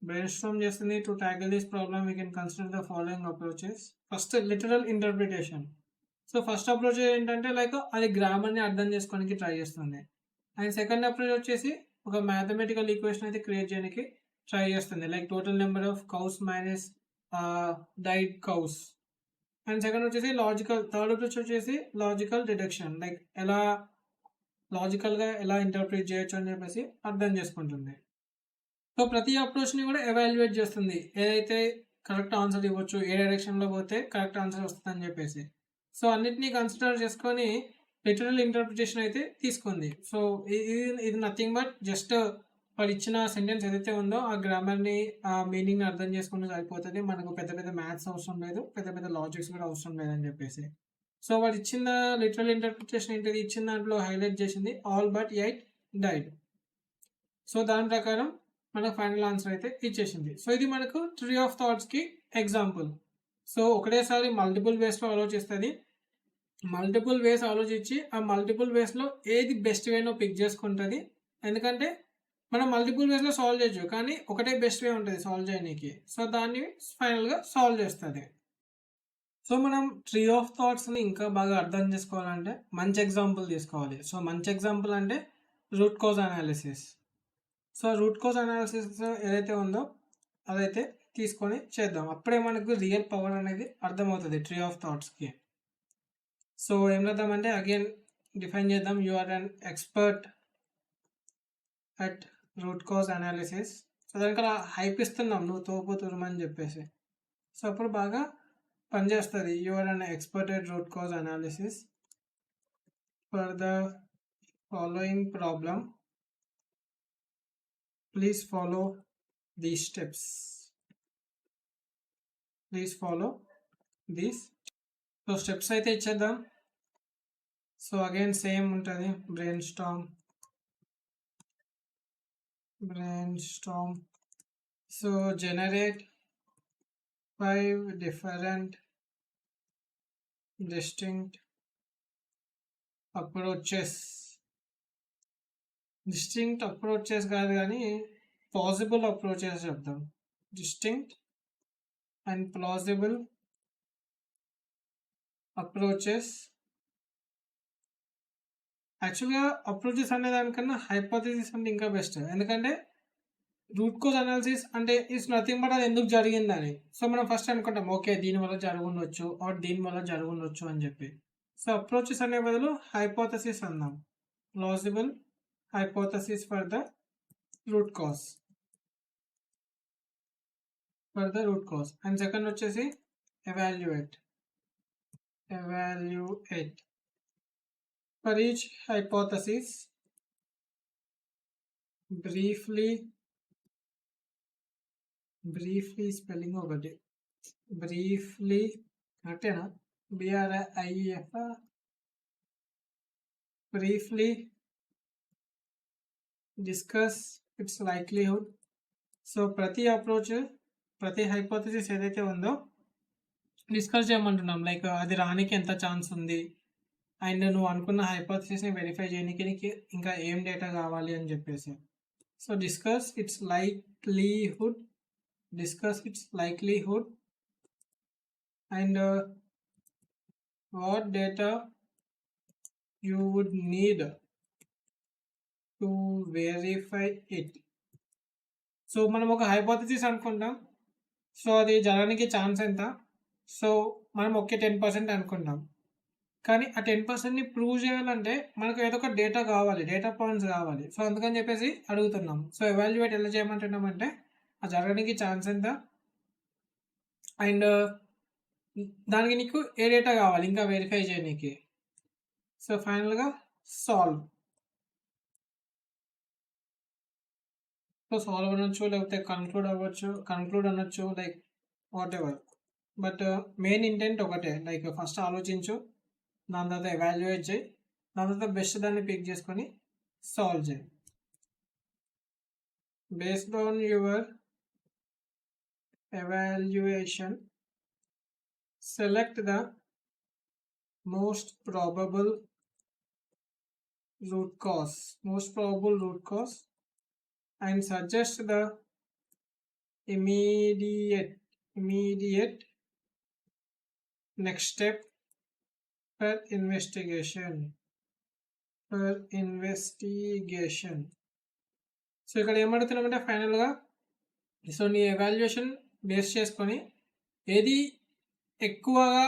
brainstorm చేస్తుంది. To tackle this problem we can consider the following approaches. First literal interpretation. So first approach ఏంటంటే లైక్ అది గ్రామర్ని అర్థం చేసుకోవడానికి ట్రై చేస్తుంది. అండ్ సెకండ్ అప్రోచ్ వచ్చేసి ఒక మ్యాథమెటికల్ ఈక్వేషన్ అయితే క్రియేట్ చేయడానికి ట్రై చేస్తుంది, like total number of cows minus died cows. And second వచ్చేసి లాజికల్, థర్డ్ అప్రోచ్ వచ్చేసి లాజికల్ డిడక్షన్, లైక్ ఎలా లాజికల్గా ఎలా ఇంటర్ప్రిట్ చేయొచ్చు అని చెప్పేసి అర్థం చేసుకుంటుంది. సో ప్రతి అప్రోచ్ని కూడా ఎవాల్యుయేట్ చేస్తుంది, ఏదైతే కరెక్ట్ ఆన్సర్ ఇవ్వచ్చు, ఏ డైరెక్షన్లో పోతే కరెక్ట్ ఆన్సర్ వస్తుంది అని చెప్పేసి. సో అన్నిటినీ కన్సిడర్ చేసుకొని లిటరల్ ఇంటర్ప్రిటేషన్ అయితే తీసుకుంది. సో ఇది నథింగ్ బట్ జస్ట్ వాళ్ళు ఇచ్చిన సెంటెన్స్ ఏదైతే ఉందో ఆ గ్రామర్ని, ఆ మీనింగ్ని అర్థం చేసుకుంటే సరిపోతుంది, మనకు పెద్ద పెద్ద మ్యాథ్స్ అవసరం లేదు, పెద్ద పెద్ద లాజిక్స్ కూడా అవసరం లేదని చెప్పేసి. సో వాడు ఇచ్చిన లిటరల్ ఇంటర్ప్రిటేషన్ ఏంటిది, ఇచ్చిన దాంట్లో హైలైట్ చేసింది ఆల్ బట్ 8 డైడ్. సో దాని ప్రకారం మనకు ఫైనల్ ఆన్సర్ అయితే ఇచ్చేసింది. సో ఇది మనకు ట్రీ ఆఫ్ థాట్స్కి ఎగ్జాంపుల్. సో ఒకటేసారి మల్టిపుల్ వేస్లో ఆలోచిస్తుంది, మల్టిపుల్ వేస్ ఆలోచించి ఆ మల్టిపుల్ వేస్లో ఏది బెస్ట్ వేనో పిక్ చేసుకుంటుంది. ఎందుకంటే మనం మల్టిపుల్ వేస్లో సాల్వ్ చేయొచ్చు, కానీ ఒకటే బెస్ట్ వే ఉంటుంది సాల్వ్ చేయడానికి. సో దాన్ని ఫైనల్గా సాల్వ్ చేస్తుంది. సో మనం ట్రీ ఆఫ్ థాట్స్ని ఇంకా బాగా అర్థం చేసుకోవాలంటే మంచి ఎగ్జాంపుల్ తీసుకోవాలి. సో మంచి ఎగ్జాంపుల్ అంటే route cause analysis. So root cause analysis ఏదైతే ఉందో అదైతే తీసుకొని చేద్దాం, అప్పుడే మనకు రియల్ పవర్ అనేది అర్థమవుతుంది ట్రీ ఆఫ్ థాట్స్కి. సో ఏం చేద్దామంటే అగైన్ డిఫైన్ చేద్దాం. You are an expert at root cause analysis. So దానికి అలా హైప్ ఇస్తున్నాం, నువ్వు తోపు తురుమని చెప్పేసి. సో అప్పుడు బాగా పనిచేస్తుంది. You are an expert at root cause analysis for the following problem, please follow these steps. Please follow these. So steps అయితే ఇచ్చేద్దాం. సో అగైన్ సేమ్ ఉంటుంది, brainstorm. So generate 5 different distinct approaches. Distinct approaches కాదు కానీ possible approaches చెప్తాం. Distinct and plausible approaches. యాక్చువల్గా approaches అనే దానికన్నా hypothesis అంటే ఇంకా బెస్ట్, ఎందుకంటే రూట్ కాజ్ అనాలిసిస్ అంటే ఇట్స్ నథింగ్ బట్ అది ఎందుకు జరిగిందని. సో మనం ఫస్ట్ అనుకుంటాం ఓకే దీనివల్ల జరుగుండొచ్చు ఆర్ దీనివల్ల జరుగుండొచ్చు అని చెప్పి. సో అప్రోచెస్ అనే బదులు హైపోథెసిస్ అందాం. Plausible hypothesis for the root cause, and second వచ్చేసి evaluate. For each hypothesis briefly spelling ఒకటి, బ్రీఫ్లీ కరెక్టేనా, BRIEF, briefly discuss its likelihood. So ప్రతి అప్రోచ్, ప్రతి హైపోథెసిస్ ఏదైతే ఉందో డిస్కస్ చేయమంటున్నాం, లైక్ అది రానికి ఎంత ఛాన్స్ ఉంది, అండ్ నువ్వు అనుకున్న హైపోథెసిస్ని వెరిఫై చేయడానికి నీకు ఇంకా ఏం డేటా కావాలి అని చెప్పేసి. So discuss its likelihood, and what data you would need to verify it. So మనం ఒక హైపోథెసిస్ అనుకుంటాం, సో అది జరగడానికి ఛాన్స్ ఎంత, సో మనం ఒకే 10% అనుకుంటాం, కానీ ఆ 10%ని ప్రూవ్ చేయాలంటే మనకు ఏదో ఒక డేటా కావాలి, డేటా పాయింట్స్ కావాలి. సో అందుకని చెప్పేసి అడుగుతున్నాం. సో ఎవాల్యుయేట్ ఎలా చేయమంటున్నాం అంటే ఆ జరగడానికి ఛాన్స్ ఎంత, అండ్ దానికి నీకు ఏ డేటా కావాలి ఇంకా వెరిఫై చేయడానికి. సో ఫైనల్గా సాల్వ్. సో సాల్వ్ అనొచ్చు, లేకపోతే కన్క్లూడ్ అనొచ్చు, like what ever. But main intent ఒకటే, లైక్ ఫస్ట్ ఆలోచించు, దాని తర్వాత ఎవాల్యుయేట్ చేయి, దాని తర్వాత బెస్ట్ దాన్ని పిక్ చేసుకొని సాల్వ్ చేయి. Based on your evaluation, select the most probable root cause and suggest the immediate next step for investigation. So ఇక్కడ ఏమడుగుతున్నామంటే ఫైనల్గా, సో నీ ఎవాల్యుయేషన్ బేస్ చేసుకొని ఏది ఎక్కువగా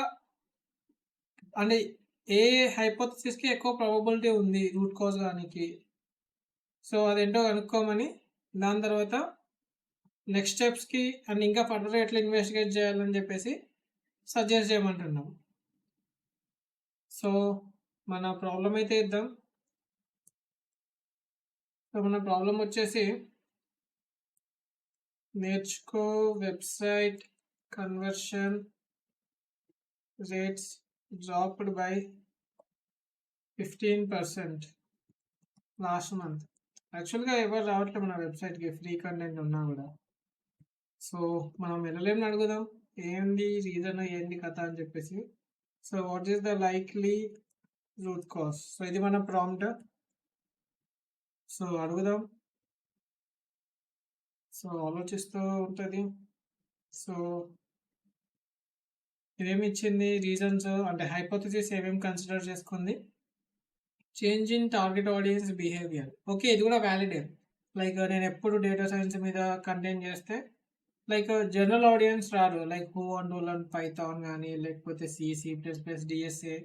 అంటే ఏ హైపోథసిస్కి ఎక్కువ ప్రాబబిలిటీ ఉంది రూట్ కాజ్ కానికి, సో అదేంటో కనుక్కోమని, దాని తర్వాత నెక్స్ట్ స్టెప్స్కి అండ్ ఇంకా ఫర్దర్గా ఎట్లా ఇన్వెస్టిగేట్ చేయాలని చెప్పేసి సజెస్ట్ చేయమంటున్నాం. సో మన ప్రాబ్లం అయితే ఇద్దాం. సో మన ప్రాబ్లం వచ్చేసి, నేర్చుకో website conversion rates dropped by 15% last month. యాక్చువల్గా ఎవరు రావట్లేదు మన వెబ్సైట్కి, ఫ్రీ కంటెంట్ ఉన్నా కూడా. సో మనం వెళ్ళలేమని అడుగుదాం, ఏంది రీజన్, ఏంది కథ అని చెప్పేసి. So what is the likely root cause. So ఇది మన ప్రాంప్ట్. సో అడుగుదాం. సో ఆలోచిస్తూ ఉంటుంది. సో ఇవేమి ఇచ్చింది రీజన్స్, అంటే హైపోథసిస్ ఏమేమి కన్సిడర్ చేసుకుంది. Change in target audience behaviour, okay ఇది కూడా వ్యాలిడే. లైక్ నేను ఎప్పుడు డేటా సైన్స్ మీద కంటెంట్ చేస్తే లైక్ జనరల్ ఆడియన్స్ రారు, like who and do learn Python కానీ లేకపోతే C++, DSA.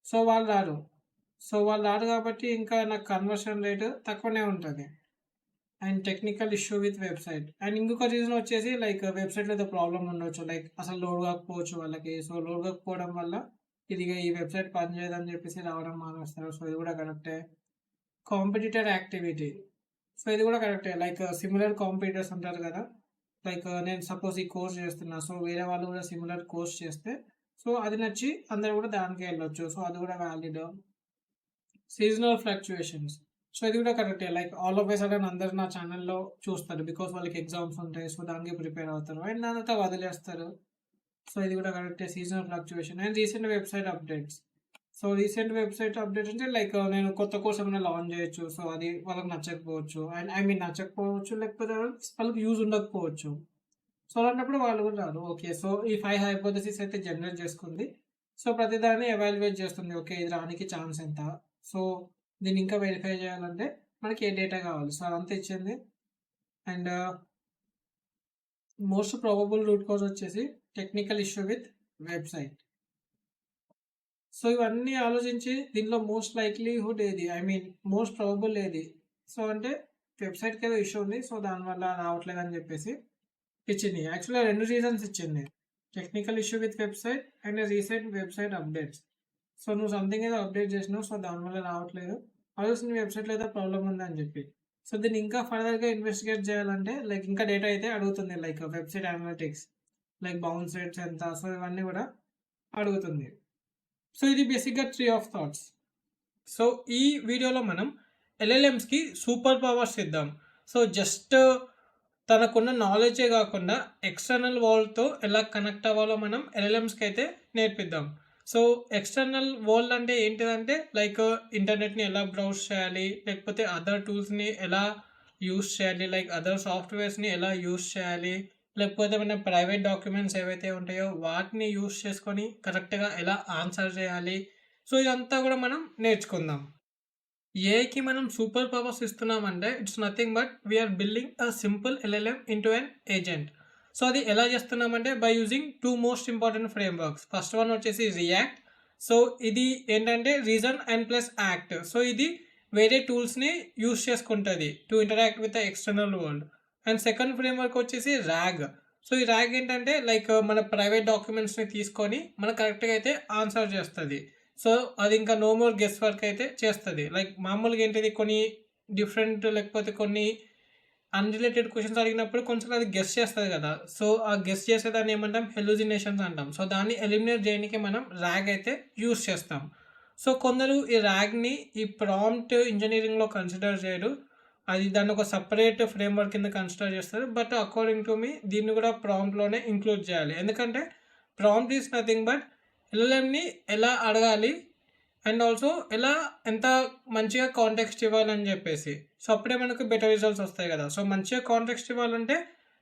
సో వాళ్ళు రారు కాబట్టి ఇంకా నాకు కన్వర్షన్ రేట్ తక్కువనే ఉంటుంది. And technical issue with website. And ఇంకొక రీజన్ వచ్చేసి లైక్ వెబ్సైట్లో ఏదో ప్రాబ్లం ఉండొచ్చు, లైక్ అసలు లోడ్ కాకపోవచ్చు వాళ్ళకి. సో లోడ్ కాకపోవడం వల్ల ఇదిగా ఈ వెబ్సైట్ పనిచేయదని చెప్పేసి రావడం మానేస్తారు. సో ఇది కూడా కరెక్టే. కాంపిటీటర్ యాక్టివిటీ, సో ఇది కూడా కరెక్టే. లైక్ సిమిలర్ కాంపిటీటర్స్ ఉంటారు కదా, లైక్ నేను సపోజ్ ఈ కోర్స్ చేస్తున్నా, సో వేరే వాళ్ళు కూడా సిమిలర్ కోర్స్ చేస్తే సో అది నచ్చి అందరు కూడా దానికి వెళ్ళొచ్చు. సో అది కూడా వ్యాలిడ్. సీజనల్ ఫ్లక్చుయేషన్స్, సో ఇది కూడా కరెక్టే. Like all of A sudden అందరు నా ఛానల్లో చూస్తారు బికాస్ వాళ్ళకి ఎగ్జామ్స్ ఉంటాయి, సో దానికి ప్రిపేర్ అవుతారు అండ్ దాని తర్వాత వదిలేస్తారు. సో ఇది కూడా కరెక్టే, seasonal fluctuation. And recent website updates, so recent website update అంటే లైక్ నేను కొత్త కోర్స్ ఏమైనా లాంచ్ చేయొచ్చు, సో అది వాళ్ళకి నచ్చకపోవచ్చు, అండ్ నచ్చకపోవచ్చు, లేకపోతే వాళ్ళకి యూజ్ ఉండకపోవచ్చు. సో అలాంటప్పుడు వాళ్ళు కూడా రాదు. ఓకే, సో ఈ 5 హైపోథసిస్ అయితే జనరేట్ చేసుకుంది. సో ప్రతిదాన్ని ఎవాల్యుయేట్ చేస్తుంది. ఓకే ఇది రానికి ఛాన్స్ ఎంత, సో దీన్ని ఇంకా వెరిఫై చేయాలంటే మనకి ఏ డేటా కావాలి, సో అదంతా ఇచ్చింది. And most probable root cause వచ్చేసి technical issue with website. So ఇవన్నీ ఆలోచించి దీనిలో మోస్ట్ లైక్లీహుడ్ ఏది, మోస్ట్ ప్రాబబుల్ ఏది, సో అంటే వెబ్సైట్కి ఏదో ఇష్యూ ఉంది, సో దానివల్ల రావట్లేదు అని చెప్పేసి ఇచ్చింది. యాక్చువల్గా 2 రీజన్స్ ఇచ్చింది, technical issue with website and recent website updates. So నువ్వు సంథింగ్ ఏదో అప్డేట్ చేసినావు, సో దానివల్ల రావట్లేదు, ఆల్సో నీ వెబ్సైట్లో ఏదో ప్రాబ్లం ఉంది అని చెప్పి. సో దీన్ని ఇంకా ఫర్దర్గా ఇన్వెస్టిగేట్ చేయాలంటే లైక్ ఇంకా డేటా అయితే అడుగుతుంది, like website analytics, like bounce rates ఎంత, సో ఇవన్నీ కూడా అడుగుతుంది. సో ఇది బేసిక్గా 3 ఆఫ్ థాట్స్. సో ఈ వీడియోలో మనం LLMస్కి సూపర్ పవర్స్ ఇద్దాం. సో జస్ట్ తనకున్న నాలెడ్జే కాకుండా ఎక్స్టర్నల్ వరల్డ్తో ఎలా కనెక్ట్ అవ్వాలో మనం LLMస్కి అయితే నేర్పిద్దాం. సో ఎక్స్టర్నల్ వరల్డ్ అంటే ఏంటిదంటే లైక్ ఇంటర్నెట్ని ఎలా బ్రౌజ్ చేయాలి, లేకపోతే అదర్ టూల్స్ని ఎలా యూస్ చేయాలి, లైక్ అదర్ సాఫ్ట్వేర్స్ని ఎలా యూస్ చేయాలి, లేకపోతే మన ప్రైవేట్ డాక్యుమెంట్స్ ఏవైతే ఉంటాయో వాటిని యూస్ చేసుకొని కరెక్ట్గా ఎలా ఆన్సర్ చేయాలి. సో ఇదంతా కూడా మనం నేర్చుకుందాం. ఏఐకి మనం సూపర్ పవర్స్ ఇస్తున్నామంటే it's nothing but we're building a simple LLM into an agent. So అది ఎలా చేస్తున్నామంటే by using 2 most important frameworks. First one వచ్చేసి రియాక్ట్. సో ఇది ఏంటంటే reason and plus act. So ఇది వేరే టూల్స్ని యూస్ చేసుకుంటుంది to interact with the external world. And second framework వచ్చేసి ర్యాగ్. సో ఈ ర్యాగ్ ఏంటంటే లైక్ మన ప్రైవేట్ డాక్యుమెంట్స్ని తీసుకొని మనకు కరెక్ట్గా అయితే ఆన్సర్ చేస్తుంది. సో అది ఇంకా నో మోర్ గెస్ వర్క్ అయితే చేస్తుంది. లైక్ మామూలుగా ఏంటిది కొన్ని డిఫరెంట్ లేకపోతే కొన్ని అన్‌రిలేటెడ్ క్వెషన్స్ అడిగినప్పుడు కొంచెం అది గెస్ చేస్తది గదా! సో, ఆ గెస్ చేసేదాన్ని ఏమంటాం? హెలూసినేషన్స్ అంటాం. సో, దాన్ని ఎలిమినేట్ జేయనీకి మనం ర్యాగ్ అయితే యూజ్ చేస్తాం. సో, కొందరు ఈ ర్యాగ్‌ని ఈ ప్రాంప్ట్ ఇంజినీరింగ్‌లో కన్సిడర్ జేయరు. అది దాన్ని ఒక సెపరేట్ ఫ్రేమ్‌వర్క్ కింద కన్సిడర్ చేస్తారు. బట్ అకార్డింగ్ టు మీ దీన్ని గూడా ప్రాంప్ట్‌లోనే ఇంక్లూడ్ చేయాలి. ఎందుకంటే ప్రాంప్ట్ ఈస్ నథింగ్ బట్ ఎల్ఎల్ఎంని ఎలా అడగాలి అండ్ ఆల్సో ఎలా ఎంత మంచిగా కాంటెక్స్ట్ ఇవ్వాలని చెప్పేసి. సో, అప్పుడే మనకు బెటర్ రిజల్ట్స్ వస్తాయి కదా! సో, మంచిగా కాంటెక్స్ట్ ఇవ్వాలంటే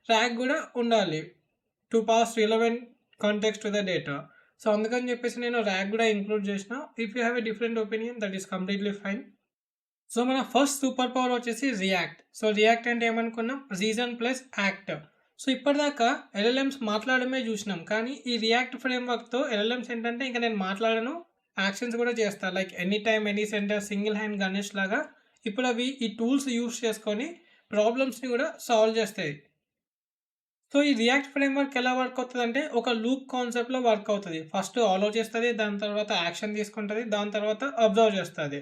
ర్యాగ్ గూడా ఉండాలి. To pass relevant context to the data. So, అందుకని చెప్పేసి నేను ర్యాగ్ గూడా ఇంక్లూడ్ చేసిన. If you have a different opinion that is completely fine. So, మన ఫస్ట్ సూపర్ పవర్ వచ్చేసి రియాక్ట్. సో, రియాక్ట్ అంటే ఏమనుకున్నాం? Reason plus act. సో, ఇప్పటిదాకా ఎల్ఎల్ఎమ్స్ మాట్లాడడమే జూసినాం. కానీ ఈ రియాక్ట్ ఫ్రేమ్‌వర్క్‌తో ఎల్ఎల్ఎమ్స్ ఏంటంటే ఇంక నేను మాట్లాడను, యాక్షన్స్ కూడా చేస్తా. Like any time, any centre, single hand Ganesh లాగా ఇప్పుడు అవి ఈ టూల్స్ యూజ్ చేసుకొని ప్రాబ్లమ్స్‌ని కూడా సాల్వ్ చేస్తాయి. సో, ఈ రియాక్ట్ ఫ్రేమ్‌వర్క్ ఎలా వర్క్ అవుతదంటే ఒక లూప్ కాన్సెప్ట్‌లో వర్క్ అవుతది. ఫస్ట్ ఆలోచిస్తది, దాని తర్వాత యాక్షన్ తీసుకుంటది, దాని తర్వాత అబ్జర్వ్ చేస్తది.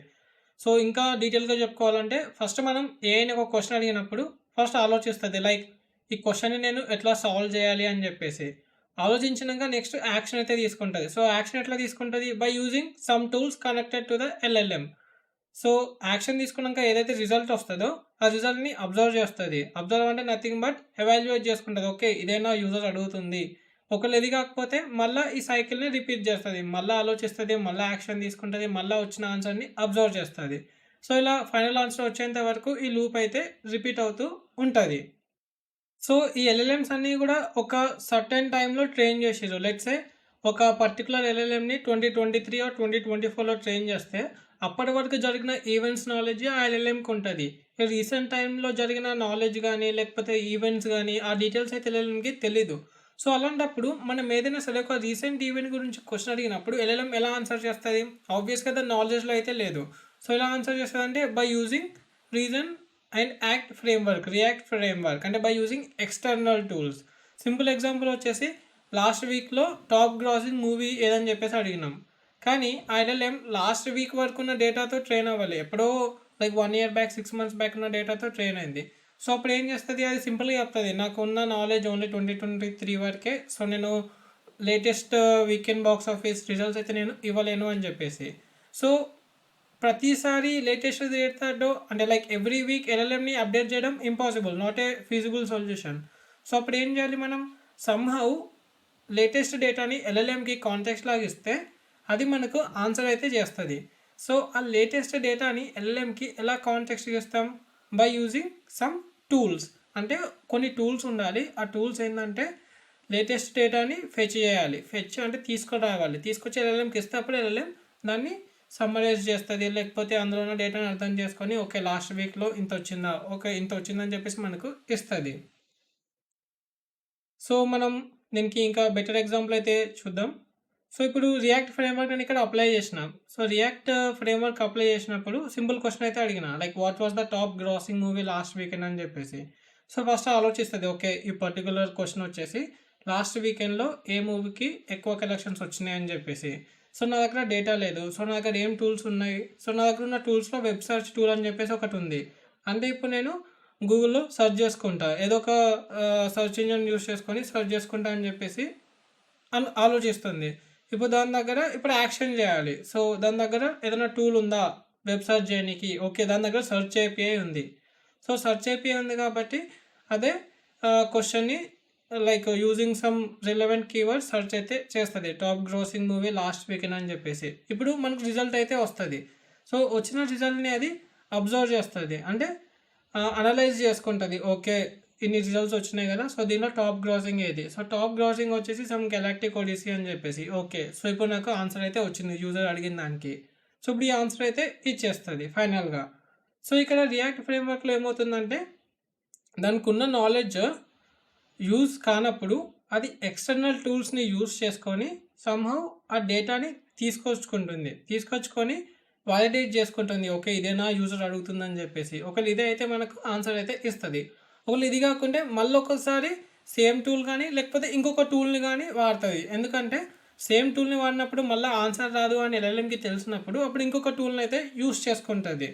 సో, ఇంకా డీటెయిల్‌గా చెప్పుకోవాలంటే ఫస్ట్ మనం ఏఐని ఒక క్వెషన్ అడిగినప్పుడు ఫస్ట్ ఆలోచిస్తది. లైక్ ఈ క్వెషన్‌ని నేను ఎట్లా సాల్వ్ చేయాలి అని చెప్పేసి. ఆలోచించినంక నెక్స్ట్ యాక్షన్ అయితే తీసుకుంటది. సో, యాక్షన్ ఎట్లా తీసుకుంటది? By using some tools connected to the LLM. So, action తీసుకున్నాక ఏదైతే రిజల్ట్ వస్తదో, ఆ రిజల్ట్‌ని అబ్జర్వ్ చేస్తది. అబ్జర్వ్ అంటే నథింగ్ బట్ ఎవాల్యుయేట్ చేసుకుంటది. ఓకే. ఇదేనా యూజర్ అడుగుతుంది. ఒకవేళ ఇది కాకపోతే మళ్ళా ఈ సైకిల్‌ని రిపీట్ చేస్తది. మళ్ళా ఆలోచిస్తది, మళ్ళా యాక్షన్ తీసుకుంటది, మళ్ళా వచ్చిన ఆన్సర్‌ని అబ్జర్వ్ చేస్తది. సో, ఇలా ఫైనల్ ఆన్సర్ వచ్చేంత వరకు ఈ లూప్ అయితే రిపీట్ అవుతూ ఉంటది. సో, ఈ ఎల్ఎల్ఎమ్స్ అన్నీ గూడా ఒక సర్టెన్ టైమ్‌లో ట్రైన్ జేషిర్రు. లెట్స్ సే ఒక పర్టిక్యులర్ ఎల్ఎల్ఎంని 2023 ఆర్ 2024లో ట్రైన్ జేస్తే, అప్పటి వరకు జరిగిన ఈవెంట్స్ నాలెడ్జ్ ఆ ఎల్ఎల్ఎంకుంటది. రీసెంట్ టైమ్‌లో జరిగిన నాలెడ్జ్ గానీ, లేకపోతే ఈవెంట్స్ గానీ, ఆ డీటెయిల్స్ అయితే ఎల్ఎల్ఎంకి తెలీదు. సో, అలాంటప్పుడు మనం ఏదైనా సరే ఒక రీసెంట్ ఈవెంట్ గురించి క్వెషన్ అడిగినప్పుడు ఎల్ఎల్ఎం ఎలా ఆన్సర్ చేస్తది? ఆబ్వియస్‌గా దాని నాలెడ్జ్‌లో అయితే లేదు. సో, ఎలా ఆన్సర్ చేస్తదంటే by using reason and act framework, react framework అంటే by using external tools. Simple example వచ్చేసి లాస్ట్ వీక్‌లో టాప్ గ్రాసింగ్ మూవీ ఏదని చెప్పేసి అడిగినాం. కానీ ఆ ఎల్ఎల్ఎం లాస్ట్ వీక్ వరకు ఉన్న డేటాతో ట్రైన్ అవ్వాలి. ఎప్పుడో like 1 year back, 6 months back ఉన్న డేటాతో ట్రైన్ అయింది. సో, అప్పుడు ఏం చేస్తది? అది సింపుల్‌గా చెప్తది. నాకున్న నాలెడ్జ్ ఓన్లీ 2023 వరకే. సో, నేను latest weekend box office results అయితే నేను ఇవ్వలేను అని చెప్పేసి. సో, ప్రతిసారి లేటెస్ట్‌ది ఏస్తాడో అంటే లైక్ ఎవ్రీ వీక్ ఎల్ఎల్ఎంని అప్డేట్ చేయడం impossible. Not a feasible solution. So, అప్పుడు ఏం చేయాలి మనం? సమ్‌హౌ లేటెస్ట్ డేటాని ఎల్ఎల్ఎంకి కాంటెక్స్ట్ లాగా ఇస్తే అది మనకు ఆన్సర్ అయితే చేస్తది. సో, ఆ లేటెస్ట్ డేటాని ఎల్ఎల్ఎంకి ఎలా కాంటెక్స్ట్ చేస్తాం? By using some tools. అంటే కొన్ని టూల్స్ ఉండాలి. ఆ టూల్స్ ఏందంటే లేటెస్ట్ డేటాని ఫెచ్ చేయాలి. ఫెచ్ అంటే తీసుకురావాలి. తీసుకొచ్చి ఎల్ఎల్ఎంకి ఇస్తే అప్పుడు ఎల్ఎల్ఎం దాన్ని సమ్మరైజ్ చేస్తది. లేకపోతే అందులో ఉన్న డేటాని అర్థం చేసుకొని ఓకే. లాస్ట్ వీక్‌లో ఇంతొచ్చిందా? ఓకే. ఇంతొచ్చిందని చెప్పేసి మనకు ఇస్తది. సో, మనం దీనికి ఇంకా బెటర్ ఎగ్జాంపుల్ అయితే చూద్దాం. సో, ఇప్పుడు రియాక్ట్ ఫ్రేమ్‌వర్క్ నేను ఇక్కడ అప్లై చేసినా. సో, రియాక్ట్ ఫ్రేమ్‌వర్క్ అప్లై చేసినప్పుడు సింపుల్ క్వెషన్ అయితే అడిగిన. Like what was the top grossing movie last weekend అని చెప్పేసి. సో, ఫస్ట్ ఆలోచిస్తది. ఓకే. ఈ పర్టిక్యులర్ క్వెషన్ వచ్చేసి లాస్ట్ వీకెండ్‌లో ఏ మూవీకి ఎక్కువ కలెక్షన్స్ వచ్చినాయి అని చెప్పేసి. సో, నా దగ్గర డేటా లేదు. సో, నా దగ్గర ఏం టూల్స్ ఉన్నాయి? సో, నా దగ్గర ఉన్న టూల్స్‌లో వెబ్ సెర్చ్ టూల్ అని చెప్పేసి ఒకటుంది. అంటే ఇప్పుడు నేను గూగుల్‌లో సెర్చ్ చేసుకుంటా. ఏదో ఒక సెర్చ్ ఇంజిన్ యూజ్ చేసుకొని సెర్చ్ చేసుకుంటా అని చెప్పేసి ఆలోచిస్తుంది. ఇప్పుడు దాని దగ్గర ఇప్పుడు యాక్షన్ చేయాలి. సో, దాని దగ్గర ఏదైనా టూల్ ఉందా? వెబ్ సెర్చ్ చేయనీకి. ఓకే. దాని దగ్గర సెర్చ్ ఏపీఐ ఉంది. సో, సెర్చ్ ఏపీఐ ఉంది కాబట్టి అదే క్వెషన్‌ని like using some relevant keywords search అయితే చేస్తది. Top grossing movie last weekend అని చెప్పేసి. ఇప్పుడు మనకు రిజల్ట్ అయితే వస్తది. సో, వచ్చిన రిజల్ట్‌ని అది అబ్జర్వ్ చేస్తది. అంటే అనలైజ్ చేసుకుంటది. ఓకే. ఇన్ని రిజల్ట్స్ వచ్చినాయి కదా! సో, దీనిలో టాప్ గ్రాసింగ్ ఏది? సో, టాప్ గ్రాసింగ్ వచ్చేసి సమ్ గెలాక్టిక్ ఒడిసీ అని చెప్పేసి. ఓకే. సో, ఇప్పుడు నాకు ఆన్సర్ అయితే వచ్చింది యూజర్ అడిగిన దానికి. సో, ఇప్పుడు ఈ ఆన్సర్ అయితే ఇచ్చేస్తది ఫైనల్‌గా. సో, ఇక్కడ రియాక్ట్ ఫ్రేమ్‌వర్క్‌లో ఏమవుతుందంటే దానికున్న నాలెడ్జ్ యూజ్ కానప్పుడు అది ఎక్స్టర్నల్ టూల్స్‌ని యూజ్ చేసుకొని సమ్‌హౌ ఆ డేటాని తీసుకొచ్చుకుంటుంది. తీసుకొచ్చుకొని వాలిడేట్ చేసుకుంటుంది. ఓకే. ఇదేనా యూజర్ అడుగుతుందని చెప్పేసి. ఒకవేళ ఇదే అయితే మనకు ఆన్సర్ అయితే ఇస్తది. ఒకవేళ ఇది కాకుంటే మళ్ళొకసారి సేమ్ టూల్ కానీ లేకపోతే ఇంకొక టూల్ని కానీ వాడుతుంది. ఎందుకంటే సేమ్ టూల్ని వాడినప్పుడు మళ్ళీ ఆన్సర్ రాదు అని ఎల్ఎల్ఎంకి తెలిసినప్పుడు అప్పుడు ఇంకొక టూల్ని అయితే యూస్ చేసుకుంటుంది.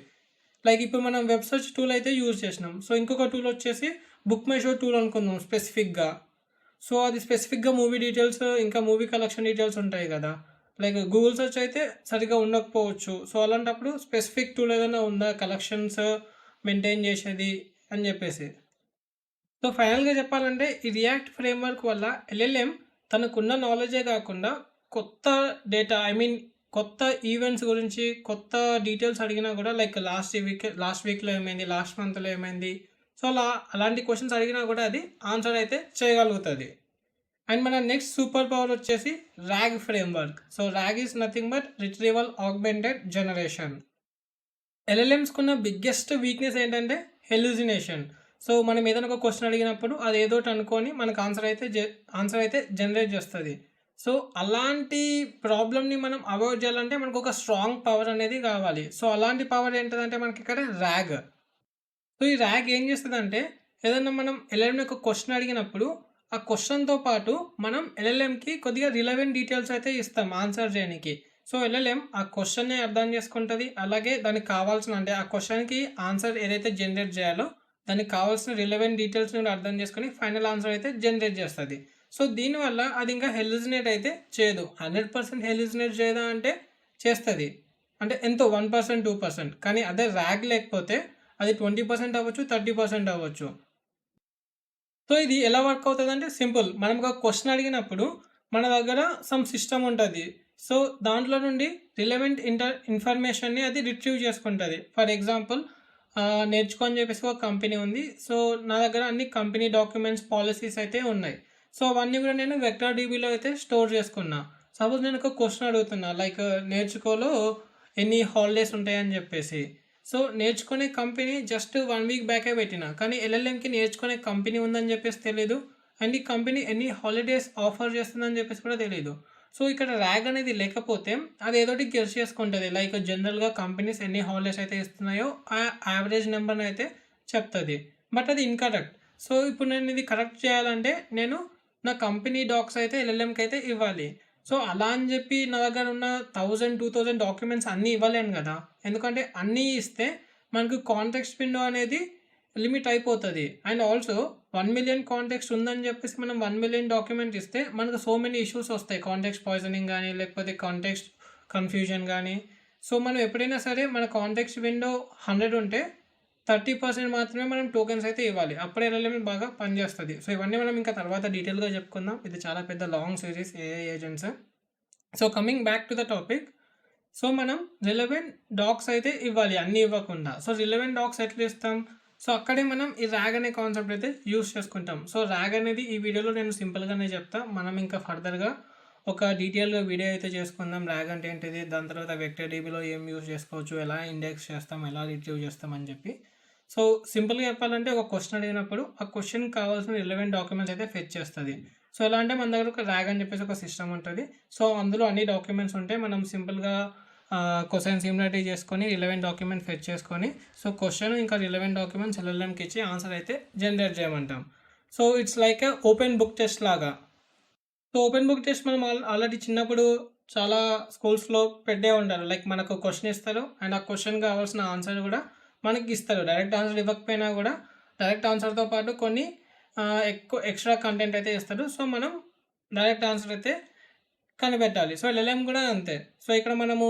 లైక్ ఇప్పుడు మనం వెబ్ సెర్చ్ టూల్ అయితే యూజ్ చేసినాం. సో ఇంకొక టూల్ వచ్చేసి బుక్ మై షో టూల్ అనుకుందాం స్పెసిఫిక్గా. సో అది స్పెసిఫిక్గా మూవీ డీటెయిల్స్ ఇంకా మూవీ కలెక్షన్ డీటెయిల్స్ ఉంటాయి కదా. లైక్ గూగుల్ సెర్చ్ అయితే సరిగ్గా ఉండకపోవచ్చు. సో అలాంటప్పుడు స్పెసిఫిక్ టూల్ ఏదైనా ఉందా కలెక్షన్స్ మెయింటైన్ చేసేది అని చెప్పేసి. సో ఫైనల్గా చెప్పాలంటే ఈ రియాక్ట్ ఫ్రేమ్వర్క్ వల్ల ఎల్ఎల్ఎం తనకున్న నాలెడ్జే కాకుండా కొత్త డేటా కొత్త ఈవెంట్స్ గురించి కొత్త డీటెయిల్స్ అడిగినా కూడా లైక్ లాస్ట్ వీక్లో ఏమైంది, లాస్ట్ మంత్లో ఏమైంది, సో అలాంటి క్వశ్చన్స్ అడిగినా కూడా అది ఆన్సర్ అయితే చేయగలుగుతుంది. అండ్ మన నెక్స్ట్ సూపర్ పవర్ వచ్చేసి RAG framework. So RAG is nothing but retrieval augmented generation. ఎల్ఎల్ఎంస్కున్న బిగ్గెస్ట్ వీక్నెస్ ఏంటంటే హెల్యూజినేషన్. సో మనం ఏదైనా ఒక క్వశ్చన్ అడిగినప్పుడు అది ఏదోటి అనుకొని మనకు ఆన్సర్ అయితే జనరేట్ చేస్తుంది. సో అలాంటి ప్రాబ్లమ్ని మనం అవాయిడ్ చేయాలంటే మనకు ఒక స్ట్రాంగ్ పవర్ అనేది కావాలి. సో అలాంటి పవర్ ఏంటంటే మనకి ఇక్కడ ర్యాగ్. సో ఈ ర్యాగ్ ఏం చేస్తుందంటే ఏదైనా మనం ఎల్ఎల్ఎం ఒక క్వశ్చన్ అడిగినప్పుడు ఆ క్వశ్చన్తో పాటు మనం ఎల్ఎల్ఎంకి కొద్దిగా రిలవెంట్ డీటెయిల్స్ అయితే ఇస్తాం ఆన్సర్ చేయడానికి. సో ఎల్ఎల్ఎం ఆ క్వశ్చన్ని అర్థం చేసుకుంటుంది. అలాగే దానికి కావాల్సిన అంటే ఆ క్వశ్చన్కి ఆన్సర్ ఏదైతే జనరేట్ చేయాలో దానికి కావాల్సిన రిలవెంట్ డీటెయిల్స్ని కూడా అర్థం చేసుకొని ఫైనల్ ఆన్సర్ అయితే జనరేట్ చేస్తుంది. సో దీనివల్ల అది ఇంకా హెల్యూజినేట్ అయితే చేయదు. 100% హెల్యూజినేట్ చేయదా అంటే చేస్తుంది. అంటే ఎంతో 1%, 2%. కానీ అదే ర్యాగ్ లేకపోతే అది 20% అవ్వచ్చు, 30% అవ్వచ్చు. సో ఇది ఎలా వర్క్ అవుతుంది అంటే సింపుల్. మనం ఒక క్వశ్చన్ అడిగినప్పుడు మన దగ్గర సమ్ సిస్టమ్ ఉంటుంది. సో దాంట్లో నుండి రిలవెంట్ ఇన్ఫర్మేషన్ని అది రిట్రీవ్ చేసుకుంటుంది. ఫర్ ఎగ్జాంపుల్ నేర్చుకో అని చెప్పేసి ఒక కంపెనీ ఉంది. సో నా దగ్గర అన్ని కంపెనీ డాక్యుమెంట్స్, పాలసీస్ అయితే ఉన్నాయి. సో అవన్నీ కూడా నేను వెక్టర్ డీబీలో అయితే స్టోర్ చేసుకున్నా. సపోజ్ నేను ఒక క్వశ్చన్ అడుగుతున్నా లైక్ నేర్చుకోలో ఎన్ని హాలిడేస్ ఉంటాయని చెప్పేసి. సో నేర్చుకునే కంపెనీ జస్ట్ 1 వీక్ బ్యాకే పెట్టిన, కానీ ఎల్ఎల్ఎంకి నేర్చుకునే కంపెనీ ఉందని చెప్పేసి తెలియదు. అండ్ ఈ కంపెనీ ఎన్ని హాలిడేస్ ఆఫర్ చేస్తుందని చెప్పేసి కూడా తెలియదు. సో ఇక్కడ ర్యాగ్ అనేది లేకపోతే అది ఏదోటి గెస్ చేసుకుంటుంది. లైక్ జనరల్గా కంపెనీస్ ఎన్ని హాలిడేస్ అయితే ఇస్తున్నాయో ఆ యావరేజ్ నెంబర్ని అయితే చెప్తుంది. బట్ అది ఇన్కరెక్ట్. సో ఇప్పుడు నేను ఇది కరెక్ట్ చేయాలంటే నేను నా కంపెనీ డాక్స్ అయితే ఎల్ఎల్ఎంకి అయితే ఇవ్వాలి. సో అలా అని చెప్పి నా దగ్గర ఉన్న 1000, 2000 డాక్యుమెంట్స్ అన్నీ ఇవ్వలేను కదా. ఎందుకంటే అన్నీ ఇస్తే మనకు కాంటెక్స్ట్ విండో అనేది లిమిట్ అయిపోతుంది. అండ్ ఆల్సో 1 మిలియన్ కాంటెక్స్ట్ ఉందని చెప్పేసి మనం 1 మిలియన్ డాక్యుమెంట్ ఇస్తే మనకు సో మెనీ ఇష్యూస్ వస్తాయి. కాంటెక్స్ట్ పాయిజనింగ్ కానీ లేకపోతే కాంటెక్స్ట్ కన్ఫ్యూజన్ కానీ. సో మనం ఎప్పుడైనా సరే మన కాంటెక్స్ట్ విండో 100 ఉంటే 30% మాత్రమే మనం టోకెన్స్ అయితే ఇవ్వాలి. అప్పుడే ఎల్ఎల్ఎం బాగా పనిచేస్తుంది. సో ఇవన్నీ మనం ఇంకా తర్వాత డీటెయిల్గా చెప్పుకుందాం. ఇది చాలా పెద్ద long series AI agents. So coming back to the topic. So మనం రిలవెంట్ డాక్స్ అయితే ఇవ్వాలి, అన్నీ ఇవ్వకుండా. సో రిలవెంట్ డాక్స్ ఎట్లా ఇస్తాం? సో అక్కడే మనం ఈ ర్యాగ్ అనే కాన్సెప్ట్ అయితే యూస్ చేసుకుంటాం. సో ర్యాగ్ అనేది ఈ వీడియోలో నేను సింపుల్గానే చెప్తా. మనం ఇంకా ఫర్దర్గా ఒక డీటెయిల్గా వీడియో అయితే చేసుకుందాం. ర్యాగ్ అంటే ఏంటిది, దాని తర్వాత వెక్టర్ డీబీలో ఏం యూస్ చేసుకోవచ్చు, ఎలా ఇండెక్స్ చేస్తాం, ఎలా రిట్రీవ్ చేస్తాం అని చెప్పి. సో సింపుల్గా చెప్పాలంటే ఒక క్వశ్చన్ అడిగినప్పుడు ఆ క్వశ్చన్కి కావాల్సిన రిలవెంట్ డాక్యుమెంట్స్ అయితే ఫెచ్ చేస్తుంది. సో ఎలా అంటే మన దగ్గర ఒక ర్యాగ్ అని చెప్పేసి ఒక సిస్టమ్ ఉంటుంది. సో అందులో అన్ని డాక్యుమెంట్స్ ఉంటాయి. మనం సింపుల్గా క్వశ్చన్ సిమిలారిటీ చేసుకొని రిలవెంట్ డాక్యుమెంట్ ఫెచ్ చేసుకొని సో క్వశ్చన్ ఇంకా రిలవెంట్ డాక్యుమెంట్స్ ఎల్ఎల్ఎంకి ఇచ్చి ఆన్సర్ అయితే జనరేట్ చేయమంటాం. So it's like a open book test లాగా. సో ఓపెన్ బుక్ టెస్ట్ మనం ఆల్రెడీ చిన్నప్పుడు చాలా స్కూల్స్లో పెట్టే ఉంటారు. లైక్ మనకు క్వశ్చన్ ఇస్తారు అండ్ ఆ క్వశ్చన్ కావాల్సిన ఆన్సర్ కూడా మనకి ఇస్తారు. డైరెక్ట్ ఆన్సర్ ఇవ్వకపోయినా కూడా డైరెక్ట్ ఆన్సర్తో పాటు కొన్ని ఎక్కువ ఎక్స్ట్రా కంటెంట్ అయితే ఇస్తారు. సో మనం డైరెక్ట్ ఆన్సర్ అయితే కనిపెట్టాలి. సో ఎల్ఎల్ఎం కూడా అంతే. సో ఇక్కడ మనము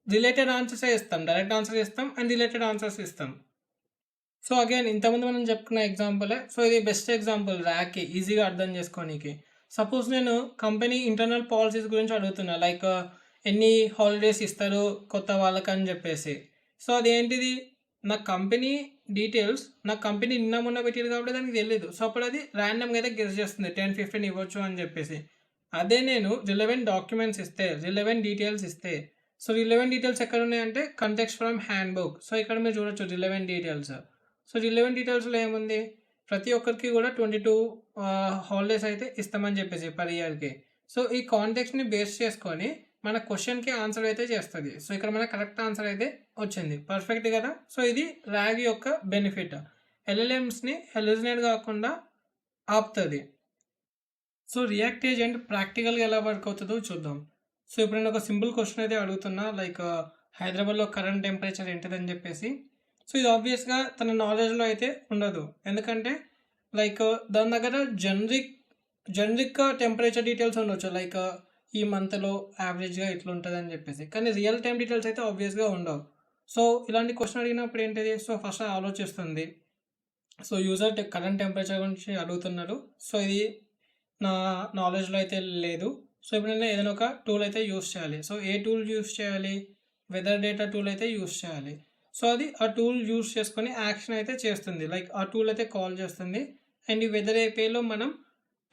రిలేటెడ్ ఆన్సర్సే ఇస్తాం, డైరెక్ట్ ఆన్సర్ ఇస్తాం అండ్ రిలేటెడ్ ఆన్సర్స్ ఇస్తాం. సో అగైన్ ఇంతకుముందు మనం చెప్పుకున్న ఎగ్జాంపులే. సో ఇది బెస్ట్ ఎగ్జాంపుల్ ర్యాగ్కి ఈజీగా అర్థం చేసుకోనికి. సపోజ్ నేను కంపెనీ ఇంటర్నల్ పాలసీస్ గురించి అడుగుతున్నా, లైక్ ఎన్ని హాలిడేస్ ఇస్తారు కొత్త వాళ్ళకి అని చెప్పేసి. సో అదేంటిది, నా కంపెనీ డీటెయిల్స్ నా కంపెనీ నిన్న మొన్న పెట్టారు కాబట్టి దానికి తెలియదు. సో అప్పుడు అది ర్యాండమ్గా అయితే గెస్ చేస్తుంది 10-15 ఇవ్వచ్చు అని చెప్పేసి. అదే నేను రిలవెంట్ డాక్యుమెంట్స్ ఇస్తే, రిలవెంట్ డీటెయిల్స్ ఇస్తే, సో రిలవెంట్ డీటెయిల్స్ ఎక్కడ ఉన్నాయంటే context from hand book. So ఇక్కడ మీరు చూడొచ్చు రిలవెంట్ డీటెయిల్స్. సో రిలవెంట్ డీటెయిల్స్లో ఏముంది, ప్రతి ఒక్కరికి కూడా 22 హాలిడేస్ అయితే ఇస్తామని చెప్పేసి పర్ ఇయర్కి. సో ఈ కాంటెక్స్ట్ని బేస్ చేసుకొని మన క్వశ్చన్కి ఆన్సర్ అయితే చేస్తుంది. సో ఇక్కడ మన కరెక్ట్ ఆన్సర్ అయితే వచ్చింది, పర్ఫెక్ట్ కదా. సో ఇది ర్యాగ్ యొక్క బెనిఫిట్. ఎల్ఎల్ఎంస్ని హెల్యూజినేట్ కాకుండా ఆపుతుంది. సో రియాక్ట్ ఏజెంట్ ప్రాక్టికల్గా ఎలా వర్క్ అవుతుందో చూద్దాం. సో ఇప్పుడు నేను ఒక సింపుల్ క్వశ్చన్ అయితే అడుగుతున్నా, లైక్ హైదరాబాద్లో కరెంట్ టెంపరేచర్ ఏంటిదని చెప్పేసి. సో ఇది ఆబ్వియస్గా తన నాలెడ్జ్లో అయితే ఉండదు, ఎందుకంటే లైక్ దాని దగ్గర జనరిక్గా టెంపరేచర్ డీటెయిల్స్ ఉండొచ్చు, లైక్ ఈ మంత్లో యావరేజ్గా ఇట్లా ఉంటుంది అని చెప్పేసి, కానీ రియల్ టైం డీటెయిల్స్ అయితే ఆబ్వియస్గా ఉండవు. సో ఇలాంటి క్వశ్చన్ అడిగినప్పుడు ఏంటిది, సో ఫస్ట్ ఆలోచిస్తుంది. సో యూజర్ కరెంట్ టెంపరేచర్ గురించి అడుగుతున్నారు. సో ఇది నా నాలెడ్జ్లో అయితే లేదు. సో ఇప్పుడు నేను ఏదైనా ఒక టూల్ అయితే యూస్ చేయాలి. సో ఏ టూల్ యూస్ చేయాలి, వెదర్ డేటా టూల్ అయితే యూస్ చేయాలి. సో అది ఆ టూల్ యూస్ చేసుకొని యాక్షన్ అయితే చేస్తుంది, లైక్ ఆ టూల్ అయితే కాల్ చేస్తుంది. అండ్ ఈ వెదర్ ఏపీలో మనం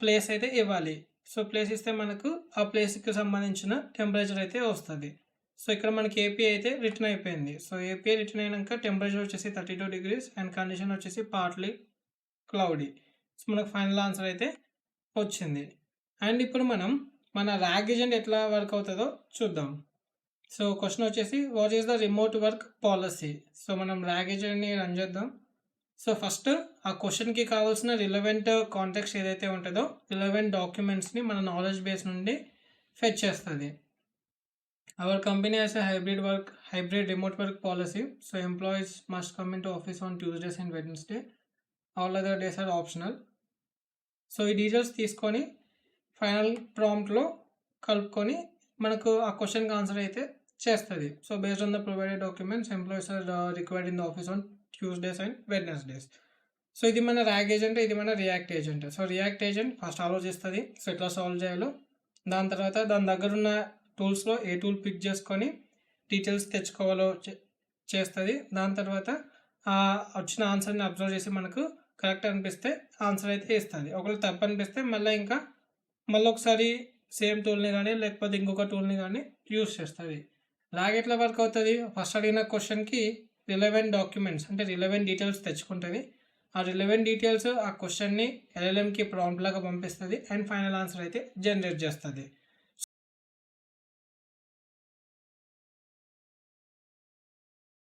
ప్లేస్ అయితే ఇవ్వాలి. సో ప్లేస్ ఇస్తే మనకు ఆ ప్లేస్కి సంబంధించిన టెంపరేచర్ అయితే వస్తుంది. సో ఇక్కడ మనకి ఏపీ అయితే రిటర్న్ అయిపోయింది. సో ఏపీ రిటర్న్ అయినాక టెంపరేచర్ వచ్చేసి 32 degrees అండ్ కండిషన్ వచ్చేసి పార్ట్లీ క్లౌడీ. సో మనకు ఫైనల్ ఆన్సర్ అయితే వచ్చింది. అండ్ ఇప్పుడు మనం మన ర్యాగ్ ఏజెంట్ ఎట్లా వర్క్ అవుతుందో చూద్దాం. సో క్వశ్చన్ వచ్చేసి what is the remote work policy. So మనం ర్యాగ్ ఏజెంట్ని రన్ చేద్దాం. సో ఫస్ట్ ఆ క్వశ్చన్కి కావాల్సిన రిలవెంట్ కాంటెక్స్ట్ ఏదైతే ఉంటుందో, రిలవెంట్ డాక్యుమెంట్స్ని మన నాలెడ్జ్ బేస్ నుండి ఫెచ్ చేస్తుంది. Our company has a hybrid remote work policy. So employees must come into office on Tuesdays and Wednesday. All other days are optional. So ఈ details తీసుకొని final ప్రాంప్ట్లో కలుపుకొని మనకు ఆ క్వశ్చన్కి ఆన్సర్ అయితే చేస్తుంది. So based on the provided documents employees are required in the office on Tuesdays and Wednesdays. So ఇది మన ర్యాగ్ ఏజెంట్, ఇది మన react agent. So react agent first ఆలోచిస్తుంది, సో ఎట్లా సాల్వ్ చేయాలో. దాని తర్వాత దాని దగ్గర ఉన్న టూల్స్లో ఏ టూల్ పిక్ చేసుకొని డీటెయిల్స్ తెచ్చుకోవాలో చేస్తుంది. దాని తర్వాత వచ్చిన ఆన్సర్ని అబ్జర్వ్ చేసి మనకు కరెక్ట్ అనిపిస్తే ఆన్సర్ అయితే ఇస్తుంది. ఒకవేళ తప్పు అనిపిస్తే మళ్ళీ ఒకసారి సేమ్ టూల్ని కానీ లేకపోతే ఇంకొక టూల్ని కానీ యూస్ చేస్తుంది. ర్యాగ్ ఎట్లా వర్క్ అవుతుంది, ఫస్ట్ అడిగిన క్వశ్చన్కి రిలవెంట్ డాక్యుమెంట్స్ అంటే రిలవెంట్ డీటెయిల్స్ తెచ్చుకుంటుంది. ఆ రిలవెంట్ డీటెయిల్స్ ఆ క్వశ్చన్ని LLMకి ప్రాంప్ట్ లాగా పంపిస్తుంది అండ్ ఫైనల్ ఆన్సర్ అయితే జనరేట్ చేస్తుంది.